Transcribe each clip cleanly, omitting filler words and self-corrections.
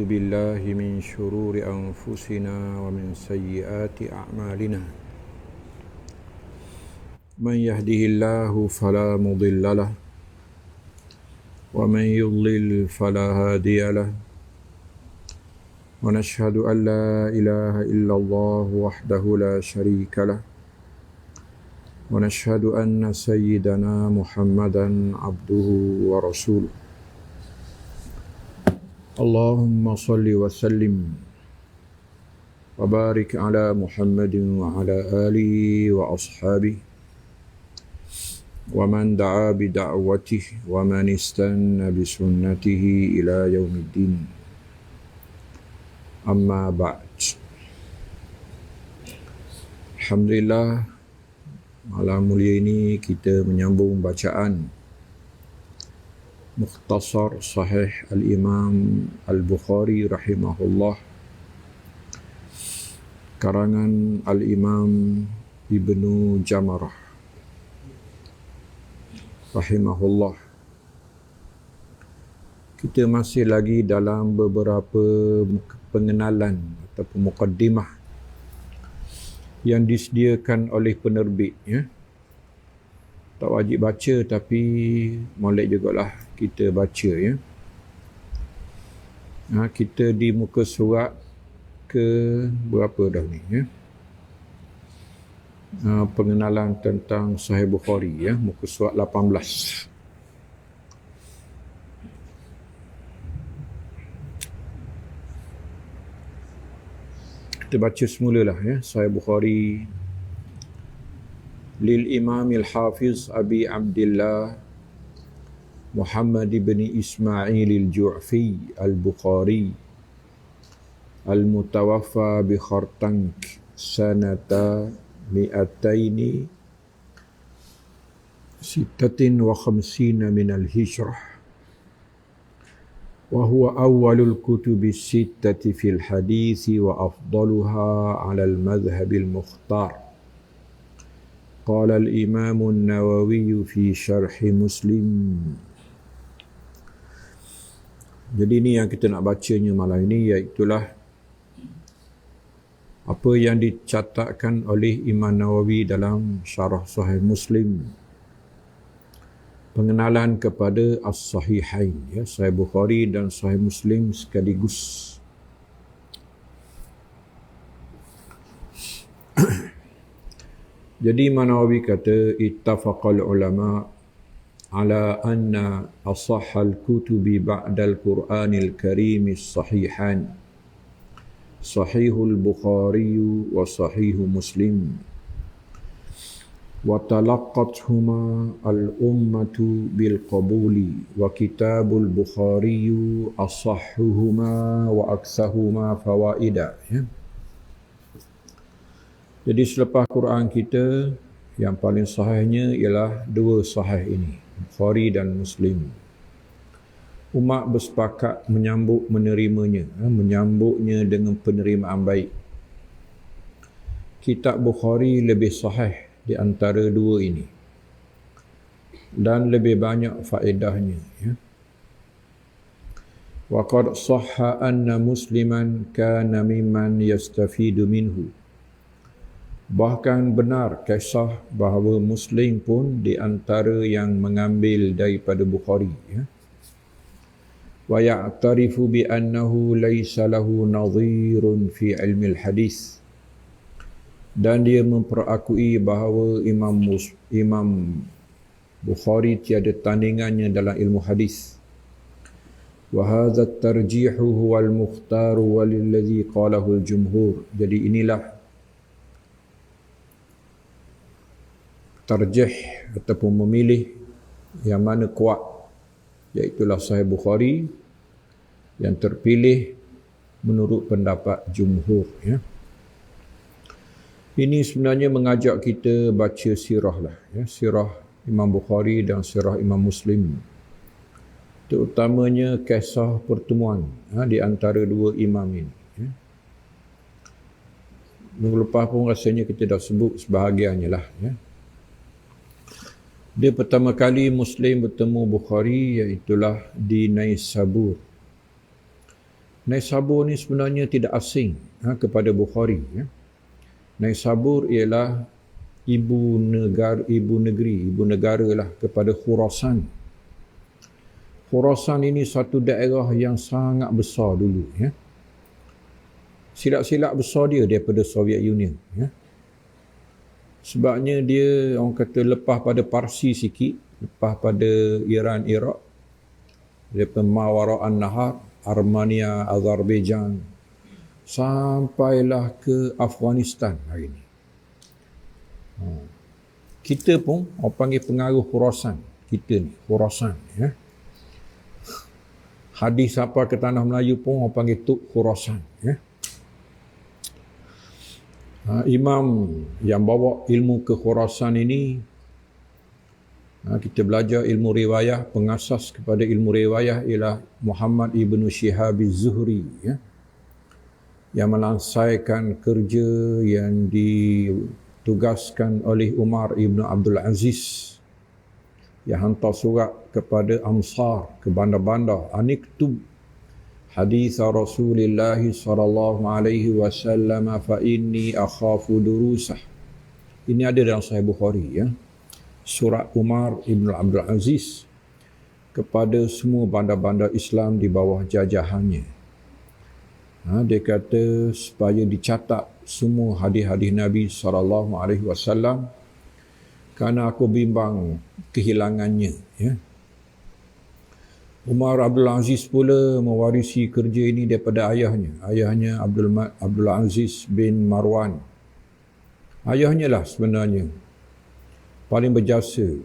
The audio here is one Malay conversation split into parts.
ونعوذ بالله من شرور أنفسنا ومن سيئات أعمالنا من يهده الله فلا مضل له ومن يضلل فلا هادي له ونشهد أن لا إله إلا الله وحده لا شريك له ونشهد أن سيدنا محمدا عبده ورسوله اللهم صل وسلم وبارك على محمد وعلى آله وأصحابه ومن دعا بدعوته ومن استنى بسنته إلى يوم الدين أما بعد. Alhamdulillah, malam mulia ini kita menyambung bacaan Mukhtasar Sahih Al-Imam Al-Bukhari rahimahullah, karangan Al-Imam Ibnu Jamarah rahimahullah. Kita masih lagi dalam beberapa pengenalan atau muqaddimah yang disediakan oleh penerbit, ya. Tak wajib baca tapi molek jugalah kita baca, ya. Kita di muka surat ke berapa dah ni, ya. Pengenalan tentang Sahih Bukhari, ya, muka surat 18. Kita baca semulalah, ya. Sahih Bukhari lil Imam al-Hafiz Abi Abdullah Muhammad ibn Ismail al-Ju'fi al-Bukhari al-mutawaffa bi Khartank sanata 256 min al-hijrah وهو أول الكتب الستة في الحديث وأفضلها على المذهب المختار. قال الإمام النووي في شرح مسلم. Jadi ini yang kita nak bacanya malam ini, iaitulah apa yang dicatatkan oleh Imam Nawawi dalam Syarah Sahih Muslim. Pengenalan kepada As-Sahihain, ya, Sahih Bukhari dan Sahih Muslim sekaligus. Jadi Imam Nawawi kata, ittafaqal ulama ala anna asahhal kutubi ba'dal Qur'anil Karim as-sahihan Sahihul Bukhari wa Sahihu Muslim wa talaqqathuma al-ummatu bil qabuli wa kitabul Bukhari asahhuhuma wa aktsahuma fawaida, ya. Jadi selepas Quran kita, yang paling sahihnya ialah dua sahih ini, Bukhari dan Muslim. Umat bersepakat menerimanya, menyambutnya dengan penerimaan baik. Kitab Bukhari lebih sahih di antara dua ini dan lebih banyak faedahnya, ya. Wa qad sahha anna musliman kana mimman yastafidu minhu. Bahkan benar kisah bahawa Muslim pun di antara yang mengambil daripada Bukhari, ya. Wa ya'tarifu bi annahu laysa lahu nadhirun fi ilmi al-hadis. Dan dia memperakui bahawa Imam Bukhari tiada tandingannya dalam ilmu hadis. Wa hadha at-tarjih huwa al-mukhtar walilladhi qalahu al-jumhur. Jadi inilah tarjih ataupun memilih yang mana kuat, iaitulah Sahih Bukhari yang terpilih menurut pendapat jumhur, ya. Ini sebenarnya mengajak kita baca sirah lah, ya, sirah Imam Bukhari dan sirah Imam Muslim, terutamanya kisah pertemuan, di antara dua imam ini, ya. Minggu lepas pun rasanya kita dah sebut sebahagiannya lah, ya. Dia pertama kali Muslim bertemu Bukhari iaitulah di Naisabur Naisabur ni sebenarnya tidak asing kepada Bukhari. Naisabur ialah ibu negara lah kepada Khurasan. Khurasan ini satu daerah yang sangat besar dulu. Silap-silap besar dia daripada Soviet Union. Sebabnya dia, orang kata, lepas pada Parsi sikit, lepas pada Iran, Iraq, daripada Mawara An-Nahar, Armenia, Azerbaijan, sampailah ke Afghanistan hari ini. Kita pun orang panggil pengaruh Khurasan. Kita ni, Khurasan. Hadis sampai ke tanah Melayu pun orang panggil Tuk Khurasan. Imam yang bawa ilmu ke Khurasan ini, kita belajar ilmu riwayah, pengasas kepada ilmu riwayah ialah Muhammad ibn Shihab az-Zuhri, yang melansaikan kerja yang ditugaskan oleh Umar ibn Abdul Aziz, yang hantar surat kepada Amsar, ke bandar-bandar, aniktub hadis Rasulullah sallallahu alaihi wasallam fa inni akhafu durusah. Ini ada dalam Sahih Bukhari, surat Umar ibn Abdul Aziz kepada semua bandar-bandar Islam di bawah jajahannya. Dia kata supaya dicatat semua hadis-hadis Nabi sallallahu alaihi wasallam, kerana aku bimbang kehilangannya. Umar Abdul Aziz pula mewarisi kerja ini daripada ayahnya. Ayahnya Abdul Aziz bin Marwan. Ayahnya lah sebenarnya paling berjasa.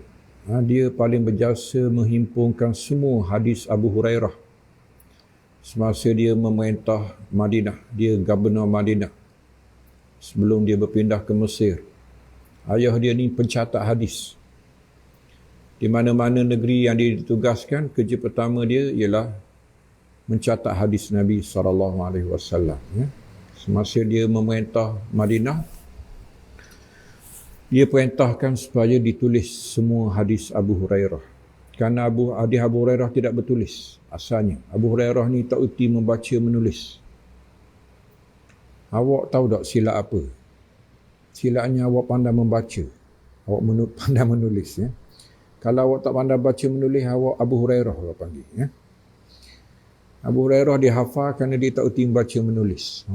Dia paling berjasa menghimpunkan semua hadis Abu Hurairah semasa dia memerintah Madinah. Dia Gubernur Madinah sebelum dia berpindah ke Mesir. Ayah dia ni pencatat hadis. Di mana-mana negeri yang dia ditugaskan, kerja pertama dia ialah mencatat hadis Nabi SAW. Semasa dia memerintah Madinah, dia perintahkan supaya ditulis semua hadis Abu Hurairah. Kerana hadis Abu Hurairah tidak bertulis asalnya. Abu Hurairah ni tak erti membaca menulis. Awak tahu tak silap apa? Silapnya awak pandai membaca. Awak pandai menulis. Kalau awak tak pandai baca menulis, awak Abu Hurairah awak panggil. Abu Hurairah dihafal kerana dia tak erti membaca menulis.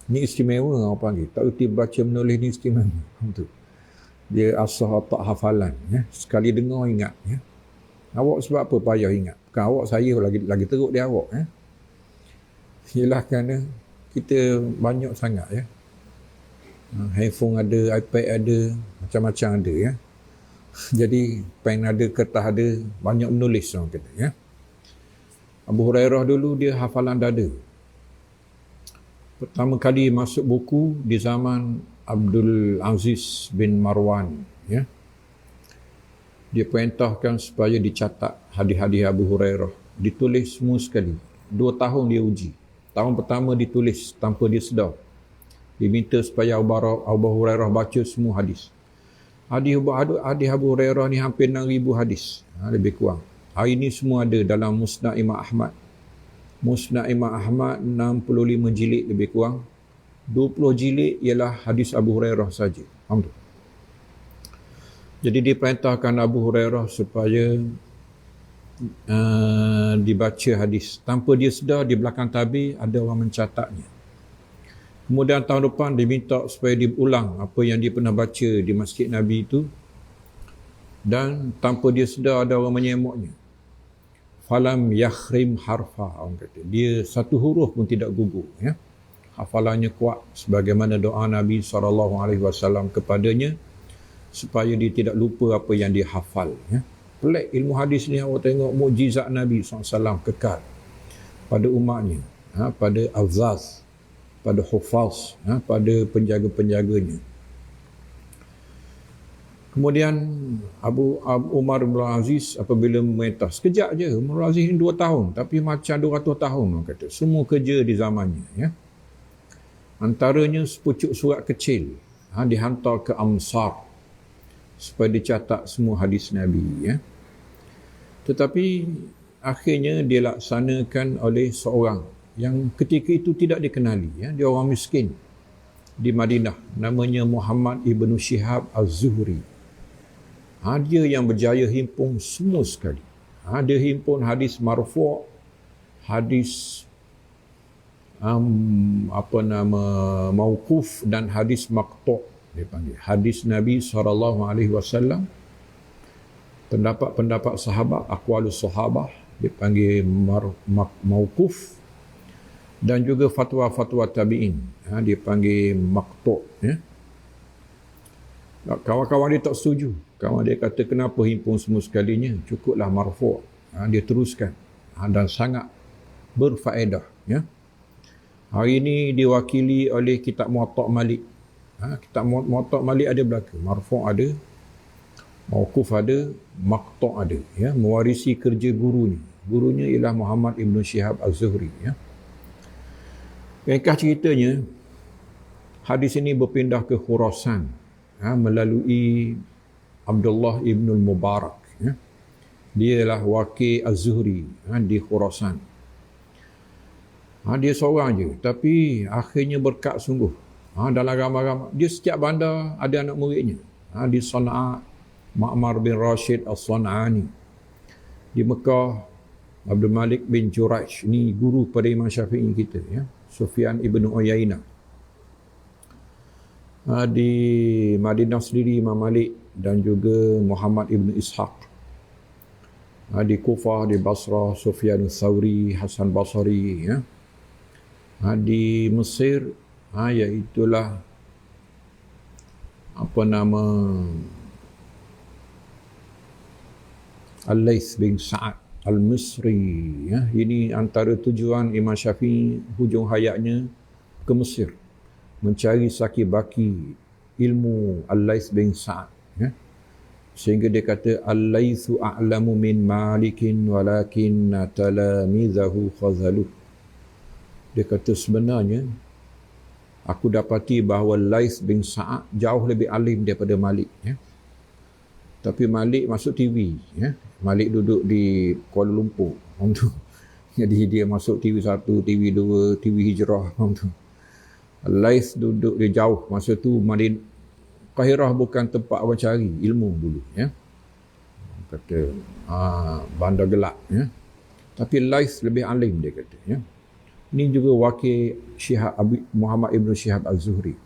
Ini istimewa orang panggil. Tak erti baca menulis ni istimewa. Dia asal tak hafalan. Sekali dengar ingat. Awak sebab apa payah ingat? Bukan awak, saya lagi teruk dia awak. Ialah kerana kita banyak sangat. Handphone ada, iPad ada, macam-macam ada. Jadi pen ada, kertas ada, banyak menulis orang kata. Abu Hurairah dulu dia hafalan dada. Pertama kali masuk buku di zaman Abdul Aziz bin Marwan. Dia perintahkan supaya dicatat hadis-hadis Abu Hurairah. Ditulis semua sekali. 2 tahun dia uji. Tahun pertama ditulis tanpa dia sedar. Diminta supaya Abu Hurairah baca semua hadis. Hadis Abu Hurairah ni hampir 6,000 hadis. Lebih kurang. Hari ini semua ada dalam Musnad Imam Ahmad. Musnad Imam Ahmad 65 jilid lebih kurang. 20 jilid ialah hadis Abu Hurairah saja. Alhamdulillah. Jadi diperintahkan Abu Hurairah supaya dibaca hadis. Tanpa dia sedar, di belakang tabir ada orang mencatatnya. Kemudian tahun depan diminta supaya diulang apa yang dia pernah baca di Masjid Nabi itu. Dan tanpa dia sedar ada orang menyemoknya. Falam yakhrim harfa, orang kata. Dia satu huruf pun tidak gugur. Hafalannya kuat sebagaimana doa Nabi SAW kepadanya supaya dia tidak lupa apa yang dia hafal. Pelik ilmu hadis ni, awak tengok mukjizat Nabi SAW kekal pada umatnya, pada Azaz, pada Hufaz, pada penjaga-penjaganya. Kemudian Umar bin Aziz apabila memerintah, sekejap je, Umar bin Aziz ni 2 tahun, tapi macam 200 tahun orang kata. Semua kerja di zamannya. Antaranya sepucuk surat kecil dihantar ke Amsar supaya dicatat semua hadis Nabi. Tetapi akhirnya dilaksanakan oleh seorang yang ketika itu tidak dikenali, ya. Dia orang miskin di Madinah, namanya Muhammad ibn Shihab Az-Zuhri. Dia yang berjaya himpun semua sekali. Dia himpun hadis marfu', hadis mauquf dan hadis maqtu', dia panggil hadis Nabi SAW, pendapat sahabat, aqwalus sahabah, dia panggil mauquf, dan juga fatwa-fatwa tabi'in, dia panggil maqtu', ya. Kawan-kawan dia tak setuju. Kawan dia kata, kenapa himpun semua sekalinya, cukuplah marfu'. Dia teruskan, dan sangat berfaedah, ya. Hari ini diwakili oleh kitab Muwatta' Malik. Kitab Muwatta' Malik ada belaka, marfu' ada, mauquf ada, maqtu' ada, ya, mewarisi kerja gurunya. Gurunya ialah Muhammad ibn Shihab Az-Zuhri, ya. Ringkas ceritanya, hadis ini berpindah ke Khurasan, melalui Abdullah ibn Mubarak, ya. Dia ialah wakil Az-Zuhri, di Khurasan. Dia seorang je, tapi akhirnya berkat sungguh. Dalam ramai-ramai, dia setiap bandar ada anak muridnya. Di Sana'a, Ma'mar bin Rashid As-San'ani. Di Mekah, Abdul Malik bin Jurayj, ni guru pada Imam Syafi'i kita, ya. Sufyan ibn Uyainah. Di Madinah sendiri Imam Malik dan juga Muhammad ibn Ishaq. Di Kufah, di Basrah, Sufyan Thawri, Hasan Basri, ya. Di Mesir, iaitulah Al-Laits bin Sa'ad Al-Misri, ya. Ini antara tujuan Imam Syafi'i hujung hayatnya ke Mesir, mencari saki-baki ilmu Al-Laits bin Sa'ad, ya. Sehingga dia kata, Al-Laitsu a'lamu min Malikin walakin talamizahu khazaluh. Dia kata, sebenarnya aku dapati bahawa Laits bin Sa'ad jauh lebih alim daripada Malik, ya. Tapi Malik masuk TV, ya. Malik duduk di Kuala Lumpur, jadi dia masuk TV1, TV2, TV Hijrah, Laits duduk dia jauh. Masa tu Qahirah bukan tempat orang cari ilmu dulu, ya. Kata bandar gelap, ya. Tapi Laits lebih alim, dia kata, ya. Ini juga wakil Muhammad ibn Shihab Az-Zuhri.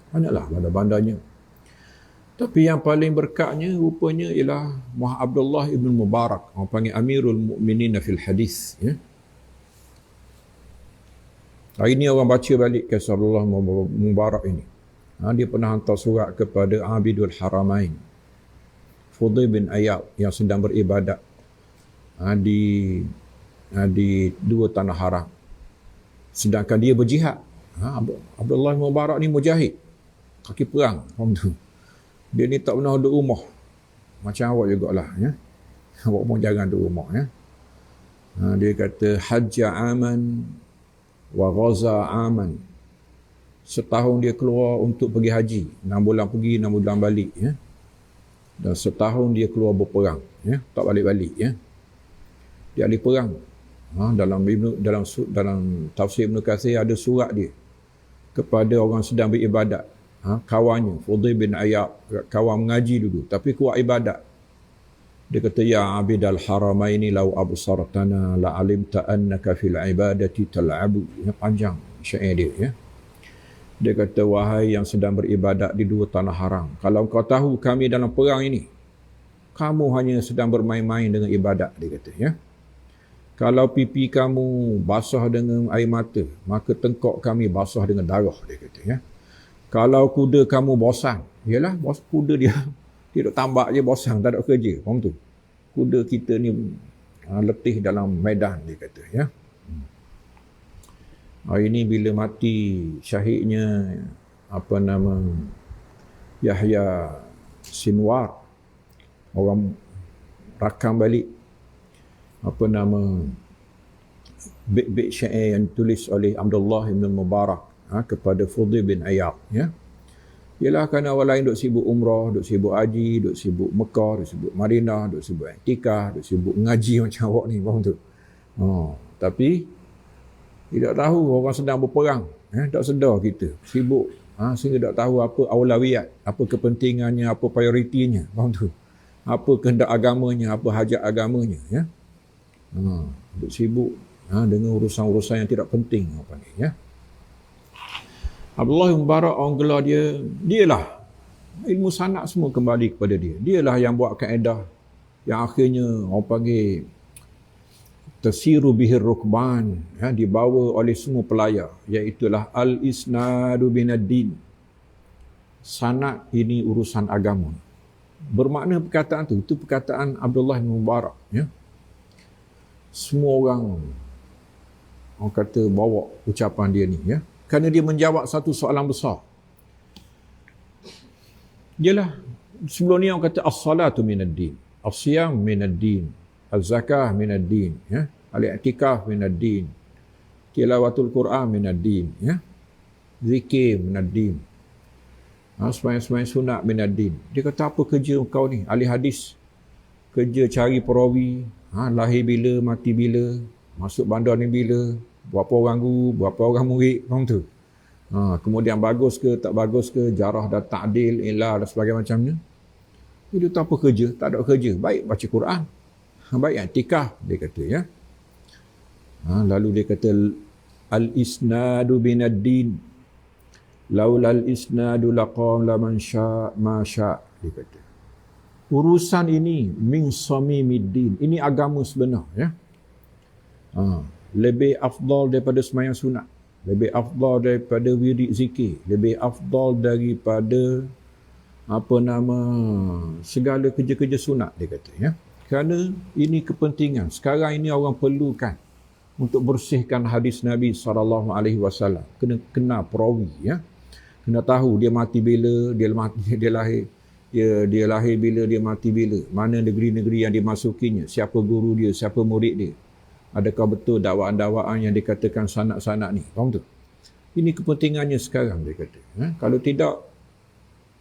Banyaklah bandar-bandarnya. Tapi yang paling berkatnya rupanya ialah Abdullah ibn Mubarak. Orang panggil Amirul Mu'minin fil Hadis, ya. Hari ini orang baca balik kisah Abdullah Mubarak ini. Dia pernah hantar surat kepada Abidul Haramain, Fudail bin Iyad, yang sedang beribadat di dua tanah haram. Sedangkan dia berjihad. Abdullah Mubarak ni mujahid, kaki perang. Dia ni tak pernah duduk rumah. Macam awak jugalah, ya. Awak pun jangan duduk rumah, ya. Dia kata, hajja aman wa ghaza aman. Setahun dia keluar untuk pergi haji. 6 bulan pergi, 6 bulan balik, ya. Dan setahun dia keluar berperang, ya. Tak balik-balik, ya. Dia ahli perang. Dalam tafsir Ibn Katsir ada surat dia kepada orang sedang beribadat. Kawannya, Fudail bin Iyad, kawan mengaji dulu, tapi kuat ibadat. Dia kata, ya abidal haramaini law absartana la alimta annaka fil ibadati tal'abu. Panjang syair dia, ya. Dia kata, wahai yang sedang beribadat di dua tanah haram, kalau kau tahu kami dalam perang ini, kamu hanya sedang bermain-main dengan ibadat, dia kata, ya. Kalau pipi kamu basah dengan air mata, maka tengkok kami basah dengan darah, dia kata, ya. Kalau kuda kamu bosan, yalah, kuda dia duduk tambak je bosan, tak ada kerja, faham tu. Kuda kita ni letih dalam medan, dia kata, ya. Hari ini bila mati syahidnya Yahya Sinwar, orang rakam balik bait-bait syair yang ditulis oleh Abdullah bin Mubarak kepada Fudail bin Iyad, ya. Ialah kerana orang lain duk sibuk umrah, duk sibuk haji, duk sibuk Mekah, duk sibuk Madinah, duk sibuk iktikaf, duk sibuk ngaji macam awak ni, faham tu. Tapi Tidak tahu orang sedang berperang. Tak sedar kita. Sibuk. Sehingga tak tahu apa aulawiyat, apa kepentingannya, apa prioritinya. Faham tu? Apa kehendak agamanya, apa hajat agamanya. Ya? Duk sibuk dengan urusan-urusan yang tidak penting. Apa ni, ya? Abdullah bin Mubarak, orang gelar dialah. Ilmu sanak semua kembali kepada dia. Dialah yang buat kaedah yang akhirnya orang panggil tasiru bihir rukban, dibawa oleh semua pelayar, iaitulah al-isnadu binaddin. Sanad ini urusan agama. Bermakna perkataan itu perkataan Abdullah bin Mubarak. Ya? Semua orang kata bawa ucapan dia ni. Ya? Kerana dia menjawab satu soalan besar. Ialah, sebelum ni orang kata as-salatu minaddin, as-siyam minaddin, az-zakah minaddin, ya? Al-i'tikaf minaddin, tilawatul Quran minaddin, ya? Zikir minaddin, sembahyang sunat minaddin. Dia kata, apa kerja kau ni, ahli hadis? Kerja cari perawi, lahir bila, mati bila, masuk bandar ni bila, berapa orang guru, berapa orang murid, faham tu? Kemudian bagus ke, tak bagus ke, jarah dan ta'dil, ilah dan sebagainya macamnya. Dia tak apa kerja, tak ada kerja. Baik baca Quran, baik i'tikaf, dia kata, ya. Lalu dia kata, al-isnadu binaddin, laulal isnadu laqam laman sya' ma sya', dia kata. Urusan ini min samimiddin, ini agama sebenar, ya. Lebih afdal daripada sembahyang sunat, lebih afdal daripada wirid zikir, lebih afdal daripada segala kerja-kerja sunat, dia kata, ya. Kerana ini kepentingan. Sekarang ini orang perlukan untuk bersihkan hadis Nabi SAW. Kena kenal perawi, ya. Kena tahu dia mati bila, dia lahir, dia lahir bila, dia mati bila, mana negeri-negeri yang dimasukinya, siapa guru dia, siapa murid dia. Adakah betul dakwaan-dakwaan yang dikatakan sanak-sanak ni? Faham tu? Ini kepentingannya sekarang, dia kata. Kalau tidak,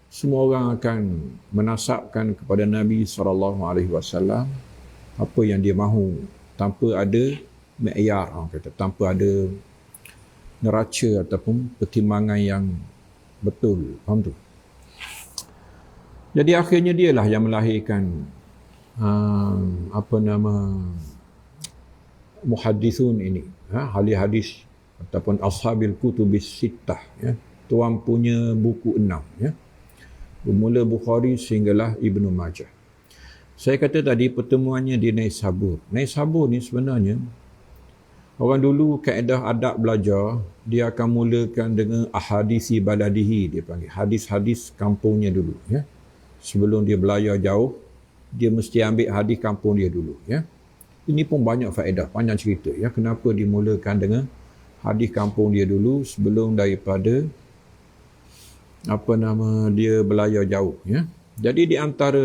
semua orang akan menasabkan kepada Nabi SAW apa yang dia mahu, tanpa ada mi'yar, orang kata, tanpa ada neraca ataupun pertimbangan yang betul. Faham tu? Jadi akhirnya dialah yang melahirkan muhaddithun ini, ahli hadis ataupun ashabil kutubis sittah, ya. Tuan punya buku 6, ya. Bermula Bukhari sehinggalah Ibnu Majah. Saya kata tadi pertemuannya di Naisabur. Naisabur ni sebenarnya orang dulu kaedah adab belajar, dia akan mulakan dengan ahadisi baladihi, dia panggil hadis-hadis kampungnya dulu, ya. Sebelum dia belayar jauh, dia mesti ambil hadis kampung dia dulu, ya. Ini pun banyak faedah, panjang cerita, ya. Kenapa dimulakan dengan hadis kampung dia dulu sebelum daripada dia belayar jauh, ya. Jadi di antara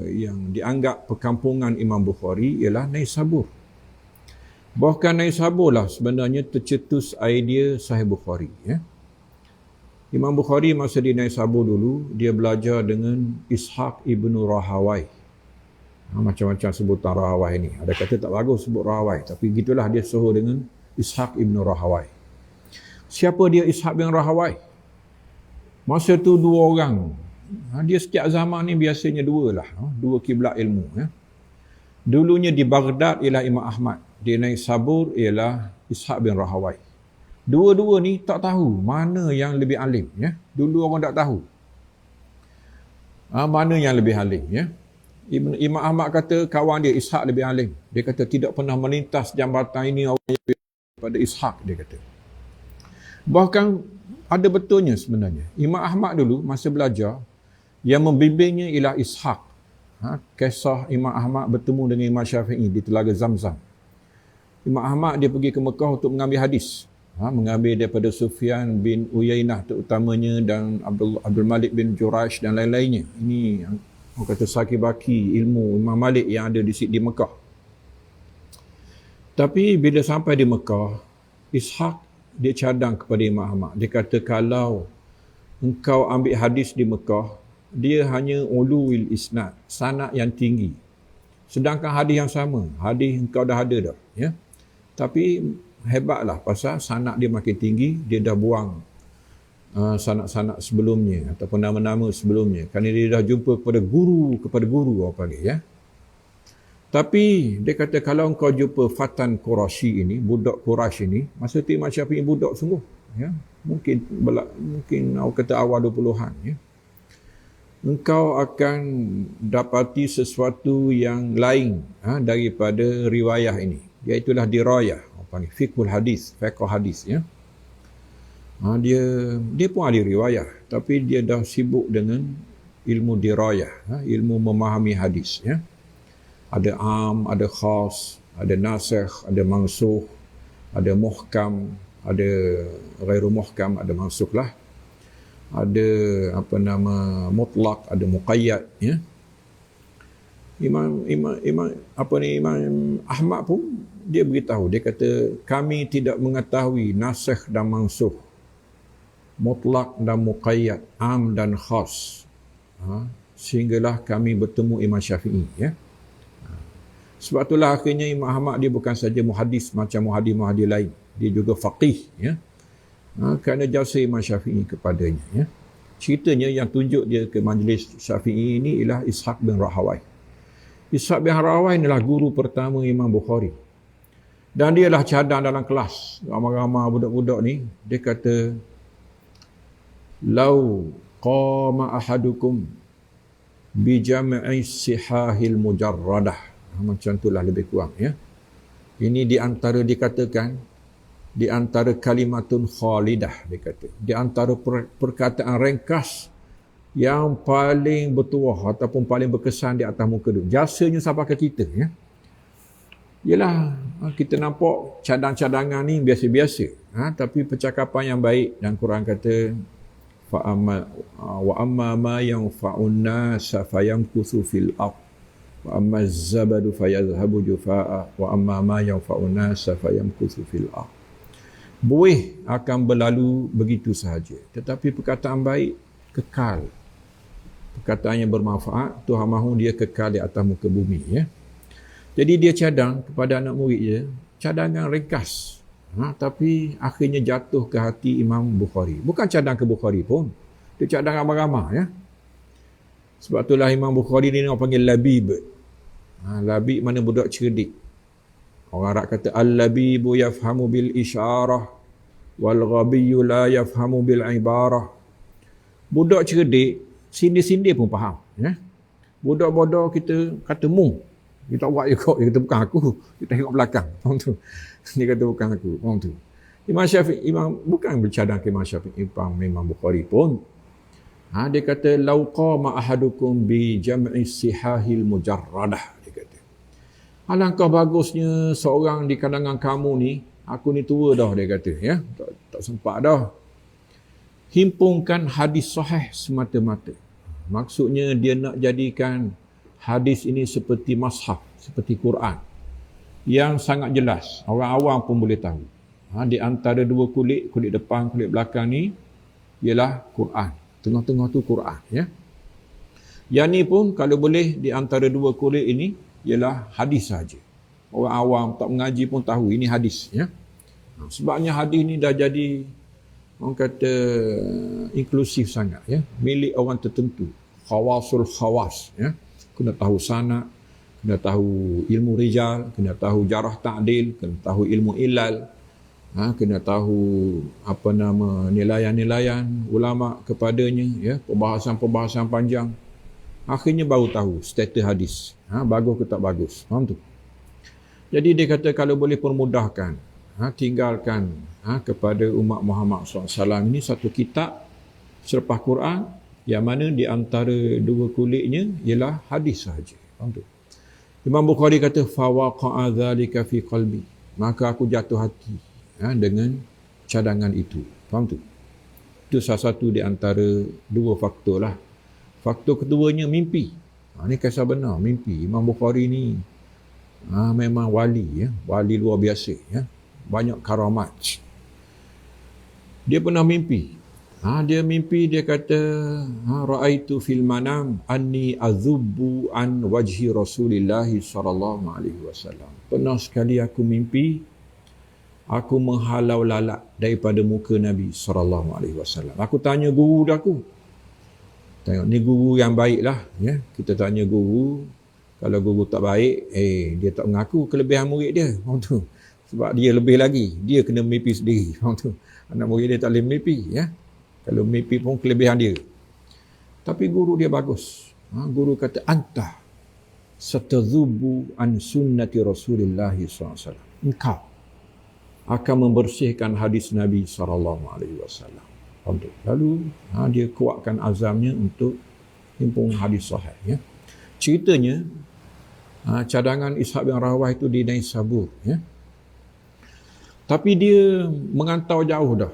yang dianggap perkampungan Imam Bukhari ialah Naisabur. Bahkan Naisabur lah sebenarnya tercetus idea Sahih Bukhari, ya. Imam Bukhari masa di Naisabur dulu, dia belajar dengan Ishaq ibnu Rahawai. Macam-macam sebutan Rahawai ni. Ada kata tak bagus sebut Rahawai, tapi gitulah dia suruh dengan Ishaq ibnu Rahawai. Siapa dia Ishaq bin Rahawai? Masa tu dua orang. Dia setiap zaman ni biasanya dua lah. Dua kiblat ilmu, ya. Dulunya di Baghdad ialah Imam Ahmad. Di Naisabur ialah Ishaq bin Rahawai. Dua-dua ni tak tahu mana yang lebih alim, ya. Dulu orang tak tahu mana yang lebih alim, ya. Imam Ahmad kata kawan dia Ishaq lebih alim. Dia kata tidak pernah melintas jambatan ini orang yang lebih pada Ishaq, dia kata. Bahkan ada betulnya sebenarnya. Imam Ahmad dulu masa belajar, yang membimbingnya ialah Ishaq. Kisah Imam Ahmad bertemu dengan Imam Syafi'i di Telaga Zamzam. Imam Ahmad dia pergi ke Mekah untuk mengambil hadis. Mengambil daripada Sufyan bin Uyainah terutamanya dan Abdul Malik bin Juraish dan lain-lainnya. Ini orang kata saki-baki ilmu Imam Malik yang ada di Mekah. Tapi bila sampai di Mekah, Ishaq dia cadang kepada Imam Ahmad. Dia kata kalau engkau ambil hadis di Mekah, dia hanya uluwil isnad, sanad yang tinggi. Sedangkan hadis yang sama, hadis engkau dah ada dah, ya. Tapi hebatlah pasal sanad dia makin tinggi, dia dah buang sanad-sanad sebelumnya ataupun nama-nama sebelumnya. Kerana dia dah jumpa kepada guru orang panggil ya. Tapi dia kata kalau engkau jumpa Fatan Quraisy ini, budak Quraisy ini, masa tu Imam Syafi'i budak sungguh ya. Mungkin awak kata awal 20-an ya. Engkau akan dapati sesuatu yang lain daripada riwayah ini, iaitulah dirayah, orang panggil fiqhul hadis, fiqh hadis ya. Dia pun ada riwayah, tapi dia dah sibuk dengan ilmu dirayah, ilmu memahami hadis ya. Ada am, ada khas, ada nasikh, ada mansukh, ada muhkam, ada ghairu muhkam, ada mansukh lah. Ada mutlak, ada muqayyad ya. Imam Ahmad pun dia beritahu, dia kata kami tidak mengetahui nasikh dan mansukh, mutlak dan muqayyad, am dan khas, sehinggalah kami bertemu Imam Syafi'i ya. Sebab itulah akhirnya Imam Ahmad dia bukan saja muhadis macam muhadis lain, dia juga faqih ya. Kerana jasa Imam Syafi'i kepadanya ya. Ceritanya yang tunjuk dia ke majlis Syafi'i ini ialah Ishaq bin Rahawai. Ishaq bin Rahawai inilah guru pertama Imam Bukhari. Dan dia lah cadang dalam kelas. Ramai-ramai budak-budak ni, dia kata lau qama ahadukum bi jam'i sihahil mujarradah. Macam itulah lebih kurang ya. Ini di antara dikatakan di antara kalimatun khalidah, dia kata. Di antara perkataan ringkas yang paling bertuah ataupun paling berkesan di atas muka dunia. Jasanya sampai ke kita ya. Yalah, kita nampak cadang-cadangan ni biasa-biasa. Tapi percakapan yang baik, dan Quran kata wa amma ma yanfa'un nas fayamkuthu fil ardh wa amma az-zabadu fayadhhabu jufaa'a wa amma ma yanfa'un nas fayamkuthu fil ardh. Buih akan berlalu begitu sahaja, tetapi perkataan baik kekal. Perkataan yang bermanfaat, Tuhan mahu dia kekal di atas muka bumi ya. Jadi dia cadang kepada anak murid dia, cadangan ringkas. Tapi akhirnya jatuh ke hati Imam Bukhari. Bukan cadang ke Bukhari pun, dia cadang ramai-ramai ya. Sebab itulah Imam Bukhari ni orang panggil labib. Labib mana budak cerdik. Orang Arab kata al-labibu yafhamu bil isyarah wal ghabiyyu la yafhamu bil ibarah. Budak cerdik sindir-sindir pun faham ya. Budak bodoh kita kata mu, kita buat juga, dia kata bukan aku, kita tengok belakang, faham tu. Dia kata bukan aku, faham tu. Imam Syafi'i bukan bercadang ke Imam Syafi'i, Imam Bukhari pun. Dia kata lau qama ahadukum bi jam'i sihahil mujarradah. Alangkah bagusnya seorang di kalangan kamu ni, aku ni tua dah, dia kata ya, tak sempat dah, himpunkan hadis sahih semata-mata. Maksudnya dia nak jadikan hadis ini seperti mashaf, seperti Quran yang sangat jelas, orang awam pun boleh tahu. Di antara dua kulit depan, kulit belakang ni ialah Quran, tengah-tengah tu Quran ya. Yang ni pun kalau boleh di antara dua kulit ini ialah hadis saja. Orang awam tak mengaji pun tahu ini hadis ya. Sebabnya hadis ni dah jadi orang kata inklusif sangat ya, milik orang tertentu, khawasul khawas ya. Kena tahu sanad, kena tahu ilmu rijal, kena tahu jarah ta'dil, kena tahu ilmu ilal, kena tahu nilaian-nilaian ulama kepadanya ya, perbahasan-perbahasan panjang. Akhirnya baru tahu status hadis, bagus ke tak bagus, faham tu. Jadi dia kata kalau boleh permudahkan, tinggalkan kepada umat Muhammad SAW ini satu kitab selepas Quran yang mana di antara dua kulitnya ialah hadis sahaja, faham tu. Imam Bukhari kata fawaqa'a dzalika fi qalbi, maka aku jatuh hati dengan cadangan itu, faham tu. Itu salah satu di antara dua faktor lah. Faktor keduanya mimpi. Ini kisah benar, mimpi. Imam Bukhari ni memang wali ya, wali luar biasa ya. Banyak karamat. Dia pernah mimpi. Dia mimpi, dia kata ra'aitu fil manam anni azubbu an wajhi Rasulillah sallallahu alaihi wasallam. Pernah sekali aku mimpi Aku menghalau lalat daripada muka Nabi SAW. Aku tanya guru aku. Tengok, ni guru yang baik lah. Ya? Kita tanya guru. Kalau guru tak baik, dia tak mengaku kelebihan murid dia. Tu. Sebab dia lebih lagi. Dia kena mimpi sendiri. Tu. Anak murid dia tak boleh mimpi. Ya? Kalau mimpi pun kelebihan dia. Tapi guru dia bagus. Guru kata, anta satadhubu an sunnati Rasulullah SAW. Engkau akan membersihkan hadis Nabi SAW. Lalu dia kuatkan azamnya untuk himpun hadis sahih. Ya. Ceritanya, cadangan Ishaq bin Rahawayh itu di Naisabur. Ya. Tapi dia mengantau jauh dah.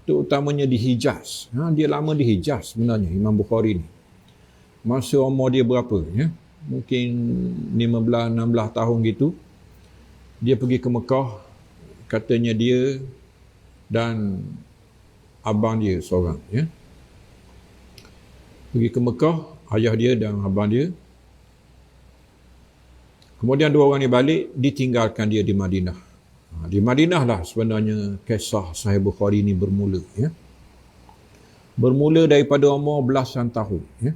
Terutamanya di Hijaz. Dia lama di Hijaz sebenarnya, Imam Bukhari ni. Masa umur dia berapa? Ya? Mungkin 15-16 tahun gitu. Dia pergi ke Mekah. Katanya dia dan abang dia seorang. Ya? Pergi ke Mekah, ayah dia dan abang dia. Kemudian dua orang ni balik, ditinggalkan dia di Madinah. Di Madinah lah sebenarnya kisah Sahih Bukhari ni bermula. Ya? Bermula daripada umur belasan tahun. Ya?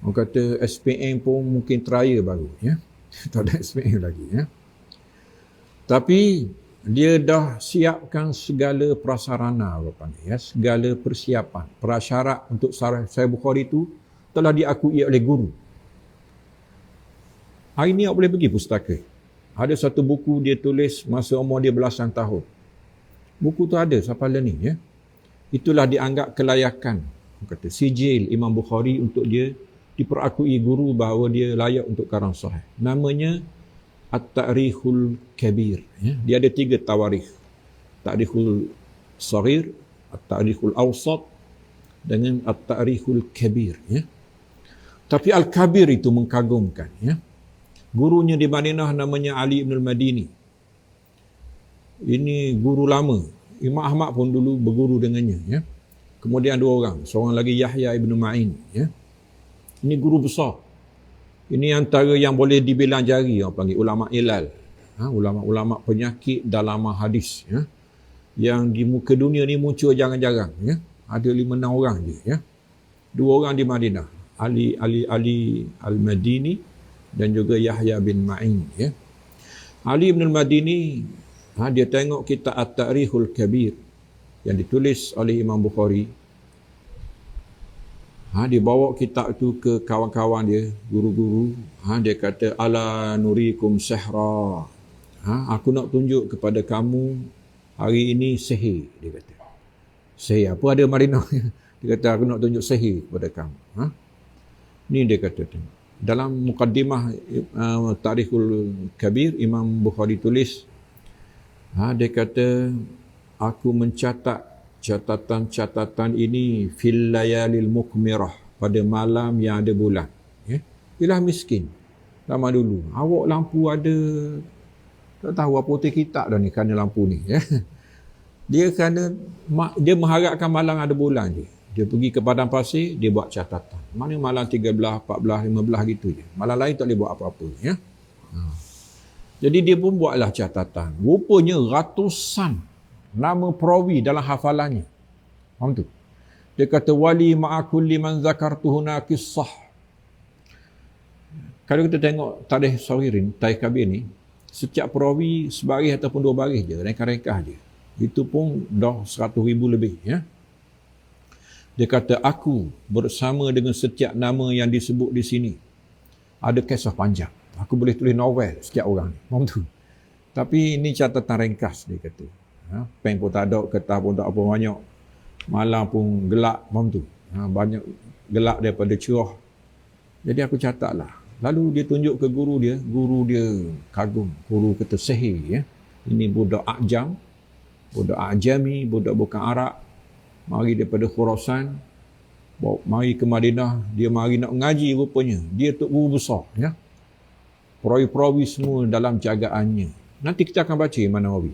Orang kata SPM pun mungkin trial baru. Ya? Tak ada SPM lagi. Ya? Tapi dia dah siapkan segala prasarana, ya? Segala persiapan, prasyarat untuk Sahih Bukhari itu telah diakui oleh guru. Hari ni awak boleh pergi pustaka. Ada satu buku dia tulis masa umur dia belasan tahun. Buku tu ada sampai ni. Ya? Itulah dianggap kelayakan, kata sijil Imam Bukhari untuk dia diperakui guru bahawa dia layak untuk karang sahih. Namanya At-Tarikhul Kabir. Ya? Dia ada 3 tawarikh. Tarikhul Saghir, At-Tarikhul Awsat dengan At-Tarikhul Kabir. Ya? Tapi Al-Kabir itu mengagumkan. Ya? Gurunya di Madinah namanya Ali ibn al-Madini. Ini guru lama. Imam Ahmad pun dulu berguru dengannya. Ya? Kemudian 2 orang. Seorang lagi Yahya ibn Ma'in. Ya? Ini guru besar. Ini antara yang boleh dibilang jari, orang panggil ulama ilal. Ulama-ulama penyakit dalam hadis. Ya? Yang di muka dunia ni muncul jarang-jarang. Ya? Ada 5-6 orang je. Ya? 2 orang di Madinah. Ali al-Madini dan juga Yahya bin Ma'in. Ya? Ali bin al-Madini, dia tengok kitab At-Tarikhul Kabir yang ditulis oleh Imam Bukhari. Dia bawa kitab tu ke kawan-kawan dia, guru-guru. Dia kata, ala nurikum sihra. Aku nak tunjuk kepada kamu hari ini sihir, dia kata. Sihir apa ada Madinah? Dia kata, aku nak tunjuk sihir kepada kamu. Ni dia kata. Dalam mukaddimah Tarikhul Kabir, Imam Bukhari tulis, dia kata, aku mencatat catatan ini fil layalil mukmirah, pada malam yang ada bulan. Ya? Ialah miskin. Lama dulu. Awak lampu ada, tak tahu apa putih kitab dah ni kerana lampu ni. Ya? Dia mengharapkan malam ada bulan je. Dia pergi ke padang pasir, dia buat catatan. Mana malam 13, 14, 15 gitu je. Malam lain tak boleh buat apa-apa. Ya? Jadi dia pun buatlah catatan. Rupanya ratusan nama perawi dalam hafalannya. Faham tu? Dia kata, wali ma'akulli man zakartuhuna kisah. Kalau kita tengok Tarikh Saghirin, Tarikh Kabir ni, setiap perawi sebaris ataupun 2 baris je, ringkas-ringkas je. Itu pun dah 100,000 lebih. Ya? Dia kata, aku bersama dengan setiap nama yang disebut di sini. Ada kisah panjang. Aku boleh tulis novel setiap orang. Faham tu? Tapi ini catatan ringkas, dia kata. Pen pun tak ada, kertas pun tak apa banyak. Malam pun gelap, faham tu? Banyak gelap daripada cerah. Jadi aku catatlah. Lalu dia tunjuk ke guru dia kagum. Guru kata sihir. Ya? Ini budak Ajam, budak Ajami, budak bukan Arab. Mari daripada Khurasan, mari ke Madinah. Dia mari nak mengaji rupanya. Dia tu guru besar. Ya? Perawi-perawi semua dalam jagaannya. Nanti kita akan baca Imam Nawawi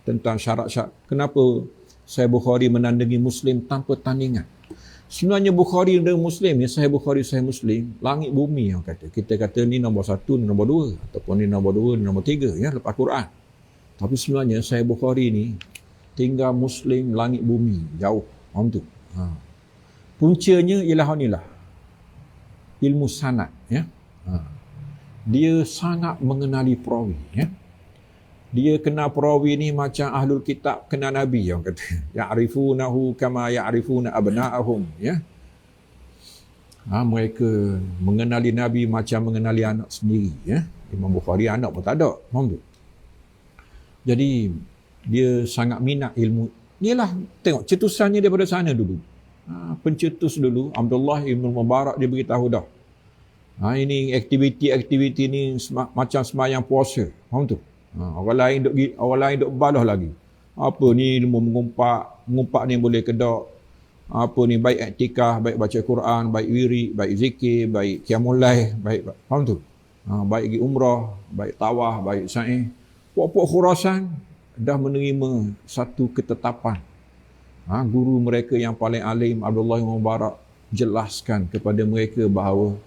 tentang syarat-syarat kenapa Sahih Bukhari menandingi Muslim tanpa tandingan. Sebenarnya Bukhari dan Muslim, ya, Sahih Bukhari, Sahih Muslim, langit bumi yang kata. Kita kata ni nombor 1, ni nombor 2, ataupun ni nombor 2, ni nombor 3, ya, lepas Quran. Tapi sebenarnya Sahih Bukhari ni tinggal Muslim, langit bumi, jauh. Faham tu? Puncanya ialah inilah. Ilmu sanad, ya. Dia sangat mengenali perawi, ya. Dia kenal perawi ni macam ahlul kitab kenal Nabi, yang kata. Ya'rifunahu kama ya'rifuna abna'ahum, ya. Mereka mengenali Nabi macam mengenali anak sendiri, ya. Imam Bukhari anak pun tak ada, faham tu? Jadi dia sangat minat ilmu. Inilah tengok cetusannya daripada sana dulu. Pencetus dulu Abdullah Ibn Mubarak dia beritahu dah. Ini aktiviti ni macam semayang puasa, faham tu? Orang lain duk balah lagi. Apa ni mengumpak ni boleh kedak. Apa ni baik iktikaf, baik baca Quran, baik wirid, baik zikir, baik qiyamul lail, baik, faham tu? Baik pergi umrah, baik tawaf, baik sa'i. Puak-puak Khurasan dah menerima satu ketetapan. Guru mereka yang paling alim Abdullah bin Mubarak jelaskan kepada mereka bahawa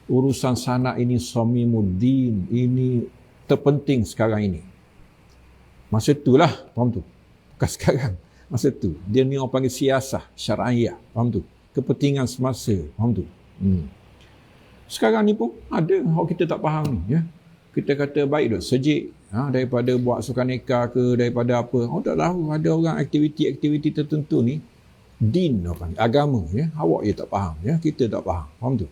urusan sanad ini samimuddin, ini terpenting sekarang ini. Masa itulah, faham tu? Bukan sekarang. Masa tu. Dia ni orang panggil siasah syar'iyah, faham tu? Kepentingan semasa, faham tu? Sekarang ni pun ada orang kita tak faham ni, ya. Kita kata baik dah, sejik, daripada buat sukan nikah ke, daripada apa. Orang tak tahu ada orang aktiviti-aktiviti tertentu ni, din orang, agama, ya. Awak je tak faham, ya. Kita tak faham, faham tu?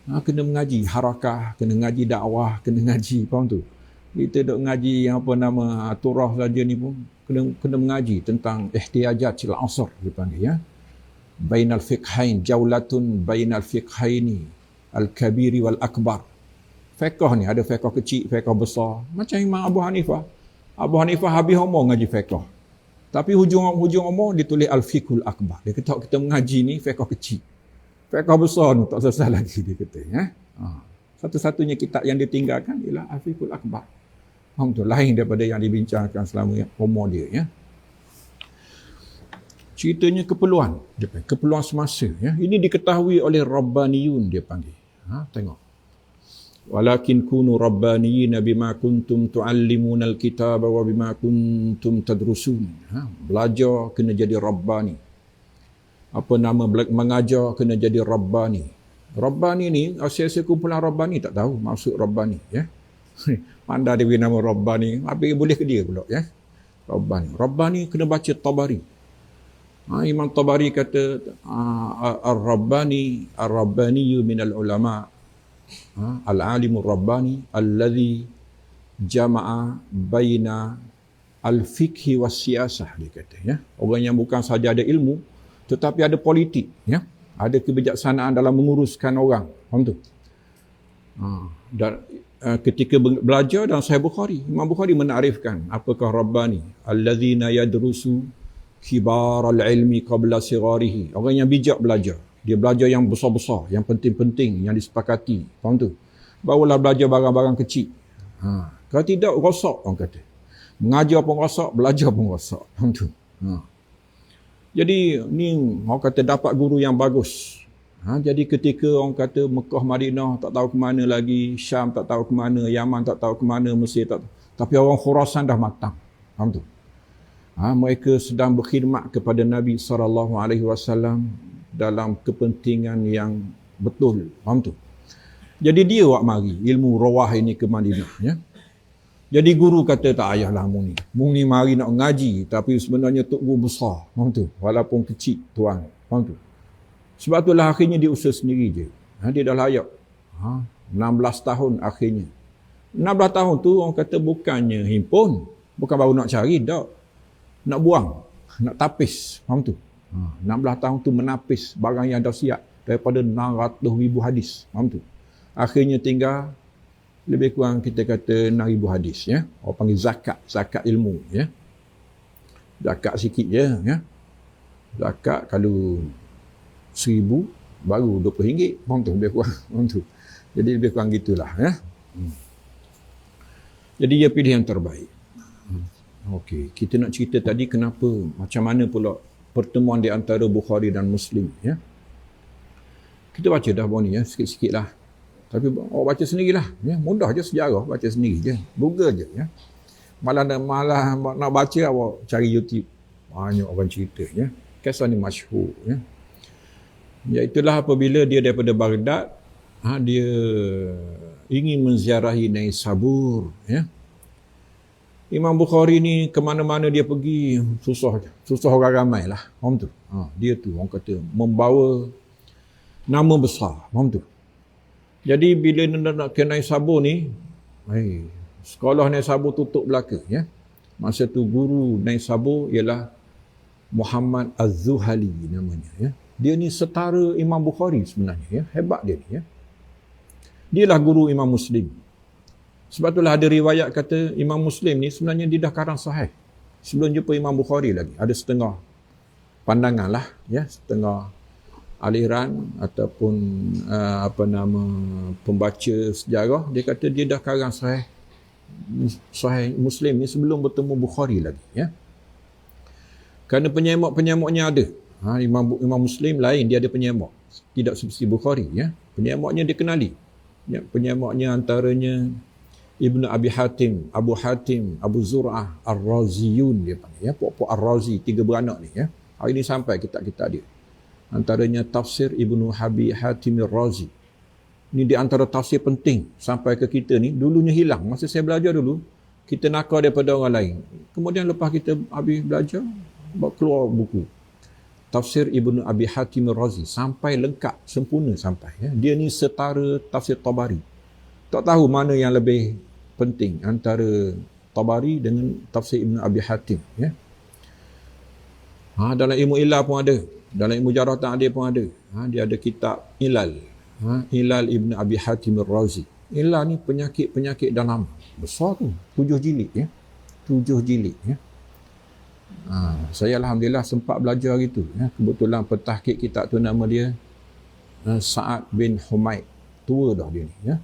Kena mengaji harakah, kena ngaji dakwah, kena ngaji, faham tu? Kita duk ngaji yang apa nama turah saja ni pun kena mengaji tentang ihtiyajat til asr dipanggil, ya. Bainal fiqhain, jaulatun bainal fiqhaini al-kabiri wal akbar. Fiqh ni ada fiqh kecil, fiqh besar. Macam Imam Abu Hanifah. Abu Hanifah habis umur ngaji fiqh. Tapi hujung umur dia tulis al-fiqhul akbar. Dia kata kita mengaji ni fiqh kecil. Fiqh besar ni tak selesai lagi dia kata, ya. Satu-satunya kitab yang ditinggalkan ialah al-fiqhul akbar. Faham tu? Lain daripada yang dibincangkan selama umur dia, ya. Ceritanya keperluan. Dia panggil keperluan semasa, ya. Ini diketahui oleh Rabbaniyun dia panggil. Tengok. Walakin kunu rabbaniyina bima kuntum tuallimuna alkitaba wa bima kuntum tadrusun. Belajar kena jadi rabbani. Apa nama mengajar kena jadi rabbani. Rabbani ni, asal-asal kumpulan rabbani tak tahu maksud rabbani, ya. Pandai dia beri nama rabbani, tapi boleh ke dia pula, ya. Rabbani. Rabbani kena baca Tabari. Imam Tabari kata ar-rabbaniyu minal ulama, al-alimur rabbani alladhi jama'a baina al-fiqhi was siyasah, dia kata, ya. Orang yang bukan saja ada ilmu tetapi ada politik, ya. Ada kebijaksanaan dalam menguruskan orang, faham tu? Dan ketika belajar dalam Sahih Bukhari, Imam Bukhari menakrifkan apakah rabbani, alladzina yadrusu kibar al-ilmi qabla sigarihi. Orang yang bijak belajar. Dia belajar yang besar-besar, yang penting-penting, yang disepakati. Faham tu? Barulah belajar barang-barang kecil. Kalau tidak, rosak, orang kata. Mengajar pun rosak, belajar pun rosak. Faham tu? Jadi, ni orang kata dapat guru yang bagus. Jadi ketika orang kata Mekah, Madinah tak tahu ke mana lagi, Syam tak tahu ke mana, Yaman tak tahu ke mana, Mesir tak tahu. Tapi orang Khurasan dah matang. Faham tu? Mereka sedang berkhidmat kepada Nabi SAW dalam kepentingan yang betul. Faham tu? Jadi dia buat mari ilmu rawah ini ke Madinah, ya. Jadi guru kata tak payahlah mu ni mari nak ngaji tapi sebenarnya tok guru besar. Faham tu? Walaupun kecil tuan. Faham tu? Sebab itulah akhirnya dia usaha sendiri je. Dia dah layak. 16 tahun akhirnya. 16 tahun tu orang kata bukannya himpun, bukan baru nak cari, tak. Nak buang, nak tapis. Faham tu? 16 tahun tu menapis barang yang dah siap daripada 600,000 hadis. Faham tu? Akhirnya tinggal lebih kurang kita kata 6,000 hadis, ya. Orang panggil zakat ilmu, ya. Zakat sikit je, ya. Zakat kalau 1,000 baru RM20. Faham tu? Lebih kurang. Faham tu? Jadi lebih kurang gitulah, ya. Jadi dia pilih yang terbaik. Okey, kita nak cerita tadi kenapa, macam mana pula pertemuan di antara Bukhari dan Muslim, ya. Kita baca dah bawah ni ya, sikit-sikit lah. Tapi awak baca sendirilah. Ya, mudah je sejarah, baca sendiri je. Google je. Ya. Malah nak baca awak cari YouTube. Banyak orang cerita. Ya. Kisah ni masyhur. Ya. Iaitulah apabila dia daripada Baghdad, dia ingin menziarahi Naisabur. Ya. Imam Bukhari ni ke mana-mana dia pergi, susah orang ramai lah. Faham tu? Dia tu orang kata membawa nama besar. Faham tu? Jadi bila nak ke Naisabur ni, sekolah Naisabur tutup belaka. Ya. Masa tu guru Naisabur ialah Muhammad Az-Zuhali namanya. Ya. Dia ni setara Imam Bukhari sebenarnya. Ya. Hebat dia ni. Ya. Dialah guru Imam Muslim. Sebab itulah ada riwayat kata Imam Muslim ni sebenarnya dia dah karang sahih. Sebelum jumpa Imam Bukhari lagi. Ada setengah pandangan lah. Ya. Setengah aliran ataupun pembaca sejarah, dia kata dia dah karang sahih Muslim ni sebelum bertemu Bukhari lagi. Ya. Kerana penyemak-penyemoknya ada. Imam Muslim lain, dia ada penyemak. Tidak seperti Bukhari. Ya. Penyemaknya dikenali. Ya. Penyemaknya antaranya Ibnu Abi Hatim, Abu Hatim, Abu Zur'ah, Ar-Raziyun dia panggil. Ya. Pokok Ar-Razi, 3 beranak ni. Ya. Hari ini sampai kitab-kitab dia. Antaranya tafsir Ibnu Abi Hatim Ar-Razi. Ini di antara tafsir penting sampai ke kita ni. Dulunya hilang. Masa saya belajar dulu, kita nakal daripada orang lain. Kemudian lepas kita habis belajar, keluar buku. Tafsir Ibnu Abi Hatim Ar-Razi. Sampai lengkap, sempurna sampai. Ya. Dia ni setara tafsir Tabari. Tak tahu mana yang lebih penting antara Tabari dengan tafsir Ibnu Abi Hatim. Ya. Dalam ilmu ilah pun ada. Dalam ilmu jarah ta'adil pun ada. Dia ada kitab Ilal. Ilal Ibn Abi Hatim Ar-Razi. Ilal ni penyakit dalam. Besar tu. 7 jilid. Ya. 7 jilid. Ya. Saya Alhamdulillah sempat belajar gitu. Ya. Kebetulan pentahqiq kitab tu nama dia Sa'ad bin Humaid. Tua dah dia ni. Ya.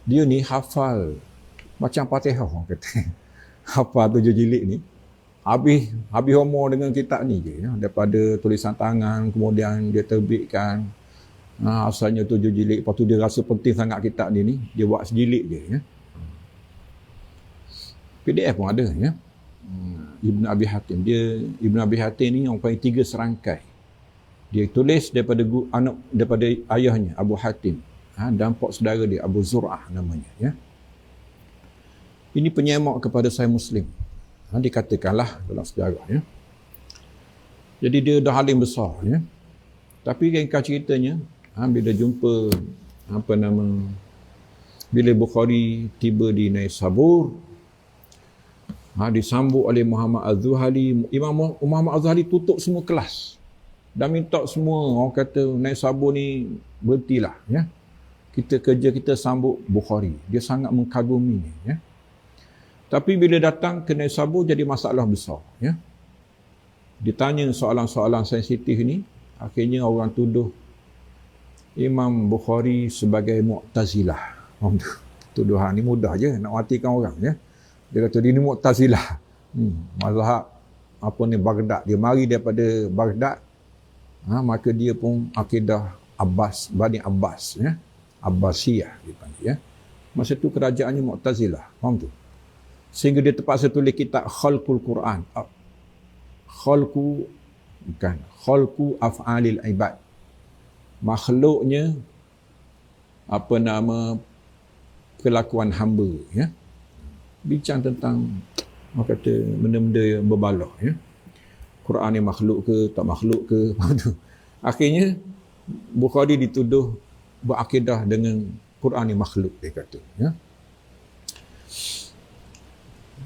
Dia ni hafal macam Fatihah orang kata. Hafal 7 jilid ni. Habis umur dengan kitab ni je. Ya. Daripada tulisan tangan, kemudian dia terbitkan. Asalnya 7 jilid. Lepas tu dia rasa penting sangat kitab ni. Dia buat sejilid je. Ya. PDF pun ada. Ya. Ibn Abi Hatim. Ibn Abi Hatim ni orang panggil 3 serangkai. Dia tulis daripada ayahnya, Abu Hatim. Dan pok saudara dia, Abu Zur'ah namanya. Ya. Ini penyemak kepada saya Muslim. Dikatakanlah dalam sejarah. Ya. Jadi dia dah alim besar. Ya. Tapi ringkas ceritanya, bila jumpa bila Bukhari tiba di Naisabur, disambut oleh Muhammad Az-Zuhali. Imam Muhammad Az-Zuhali tutup semua kelas dan minta semua orang kata Naisabur ni berhentilah. Ya. Kita sambut Bukhari. Dia sangat mengagumi. Ya. Tapi bila datang ke Naisabur jadi masalah besar. Ya. Ditanya soalan-soalan sensitif ni, akhirnya orang tuduh Imam Bukhari sebagai Mu'tazilah. Tuduhan ni mudah je nak matikan orang. Ya. Dia kata dia ni Mu'tazilah. Mazhab Baghdad. Dia mari daripada Baghdad. Maka dia pun akidah Bani Abbas. Ya. Abbasiyah dia panggil. Ya. Masa tu kerajaannya Mu'tazilah. Faham tu? Sehingga dia terpaksa tulis kitab Khalqul Quran. Khalqu af'alil ibad. Makhluknya kelakuan hamba. Ya. Bincang tentang benda-benda yang berbaloi. Ya. Quran ni makhluk ke, tak makhluk ke. Akhirnya Bukhari dituduh berakidah dengan Quran ni makhluk, dia kata. Ya.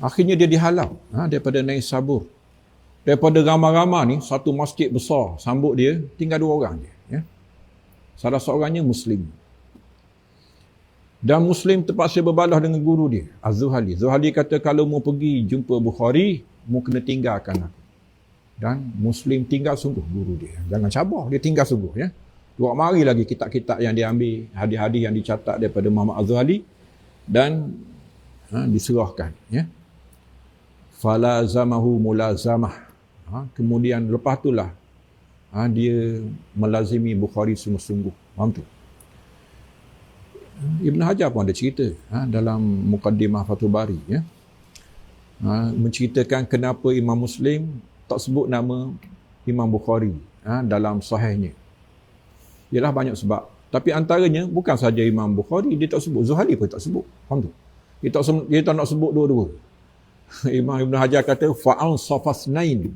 Akhirnya dia dihalau daripada Naisabur. Daripada ramai-ramai ni, satu masjid besar sambut dia, tinggal 2 orang je. Ya. Salah seorangnya Muslim. Dan Muslim terpaksa berbalah dengan guru dia, Az-Zuhali. Zuhali kata, kalau mau pergi jumpa Bukhari, mau kena tinggalkan aku. Dan Muslim tinggal sungguh guru dia. Jangan cabar, dia tinggal sungguh. Ya. 2 mari lagi kitab-kitab yang dia ambil, hadis-hadis yang dicatat daripada Muhammad Az-Zuhali, dan diserahkan. Ya. Falazamahu mulazamah. Kemudian lepas itulah dia melazimi Bukhari sungguh-sungguh. Faham tu? Ibn Hajar pun ada cerita dalam Muqaddimah Fathul Bari, ya. Menceritakan kenapa Imam Muslim tak sebut nama Imam Bukhari dalam sahihnya. Ialah banyak sebab. Tapi antaranya bukan saja Imam Bukhari dia tak sebut, Zuhaili pun tak sebut. Faham tu? Dia tak nak sebut dua-dua. Imam Ibn Hajar kata fa'al safasnain.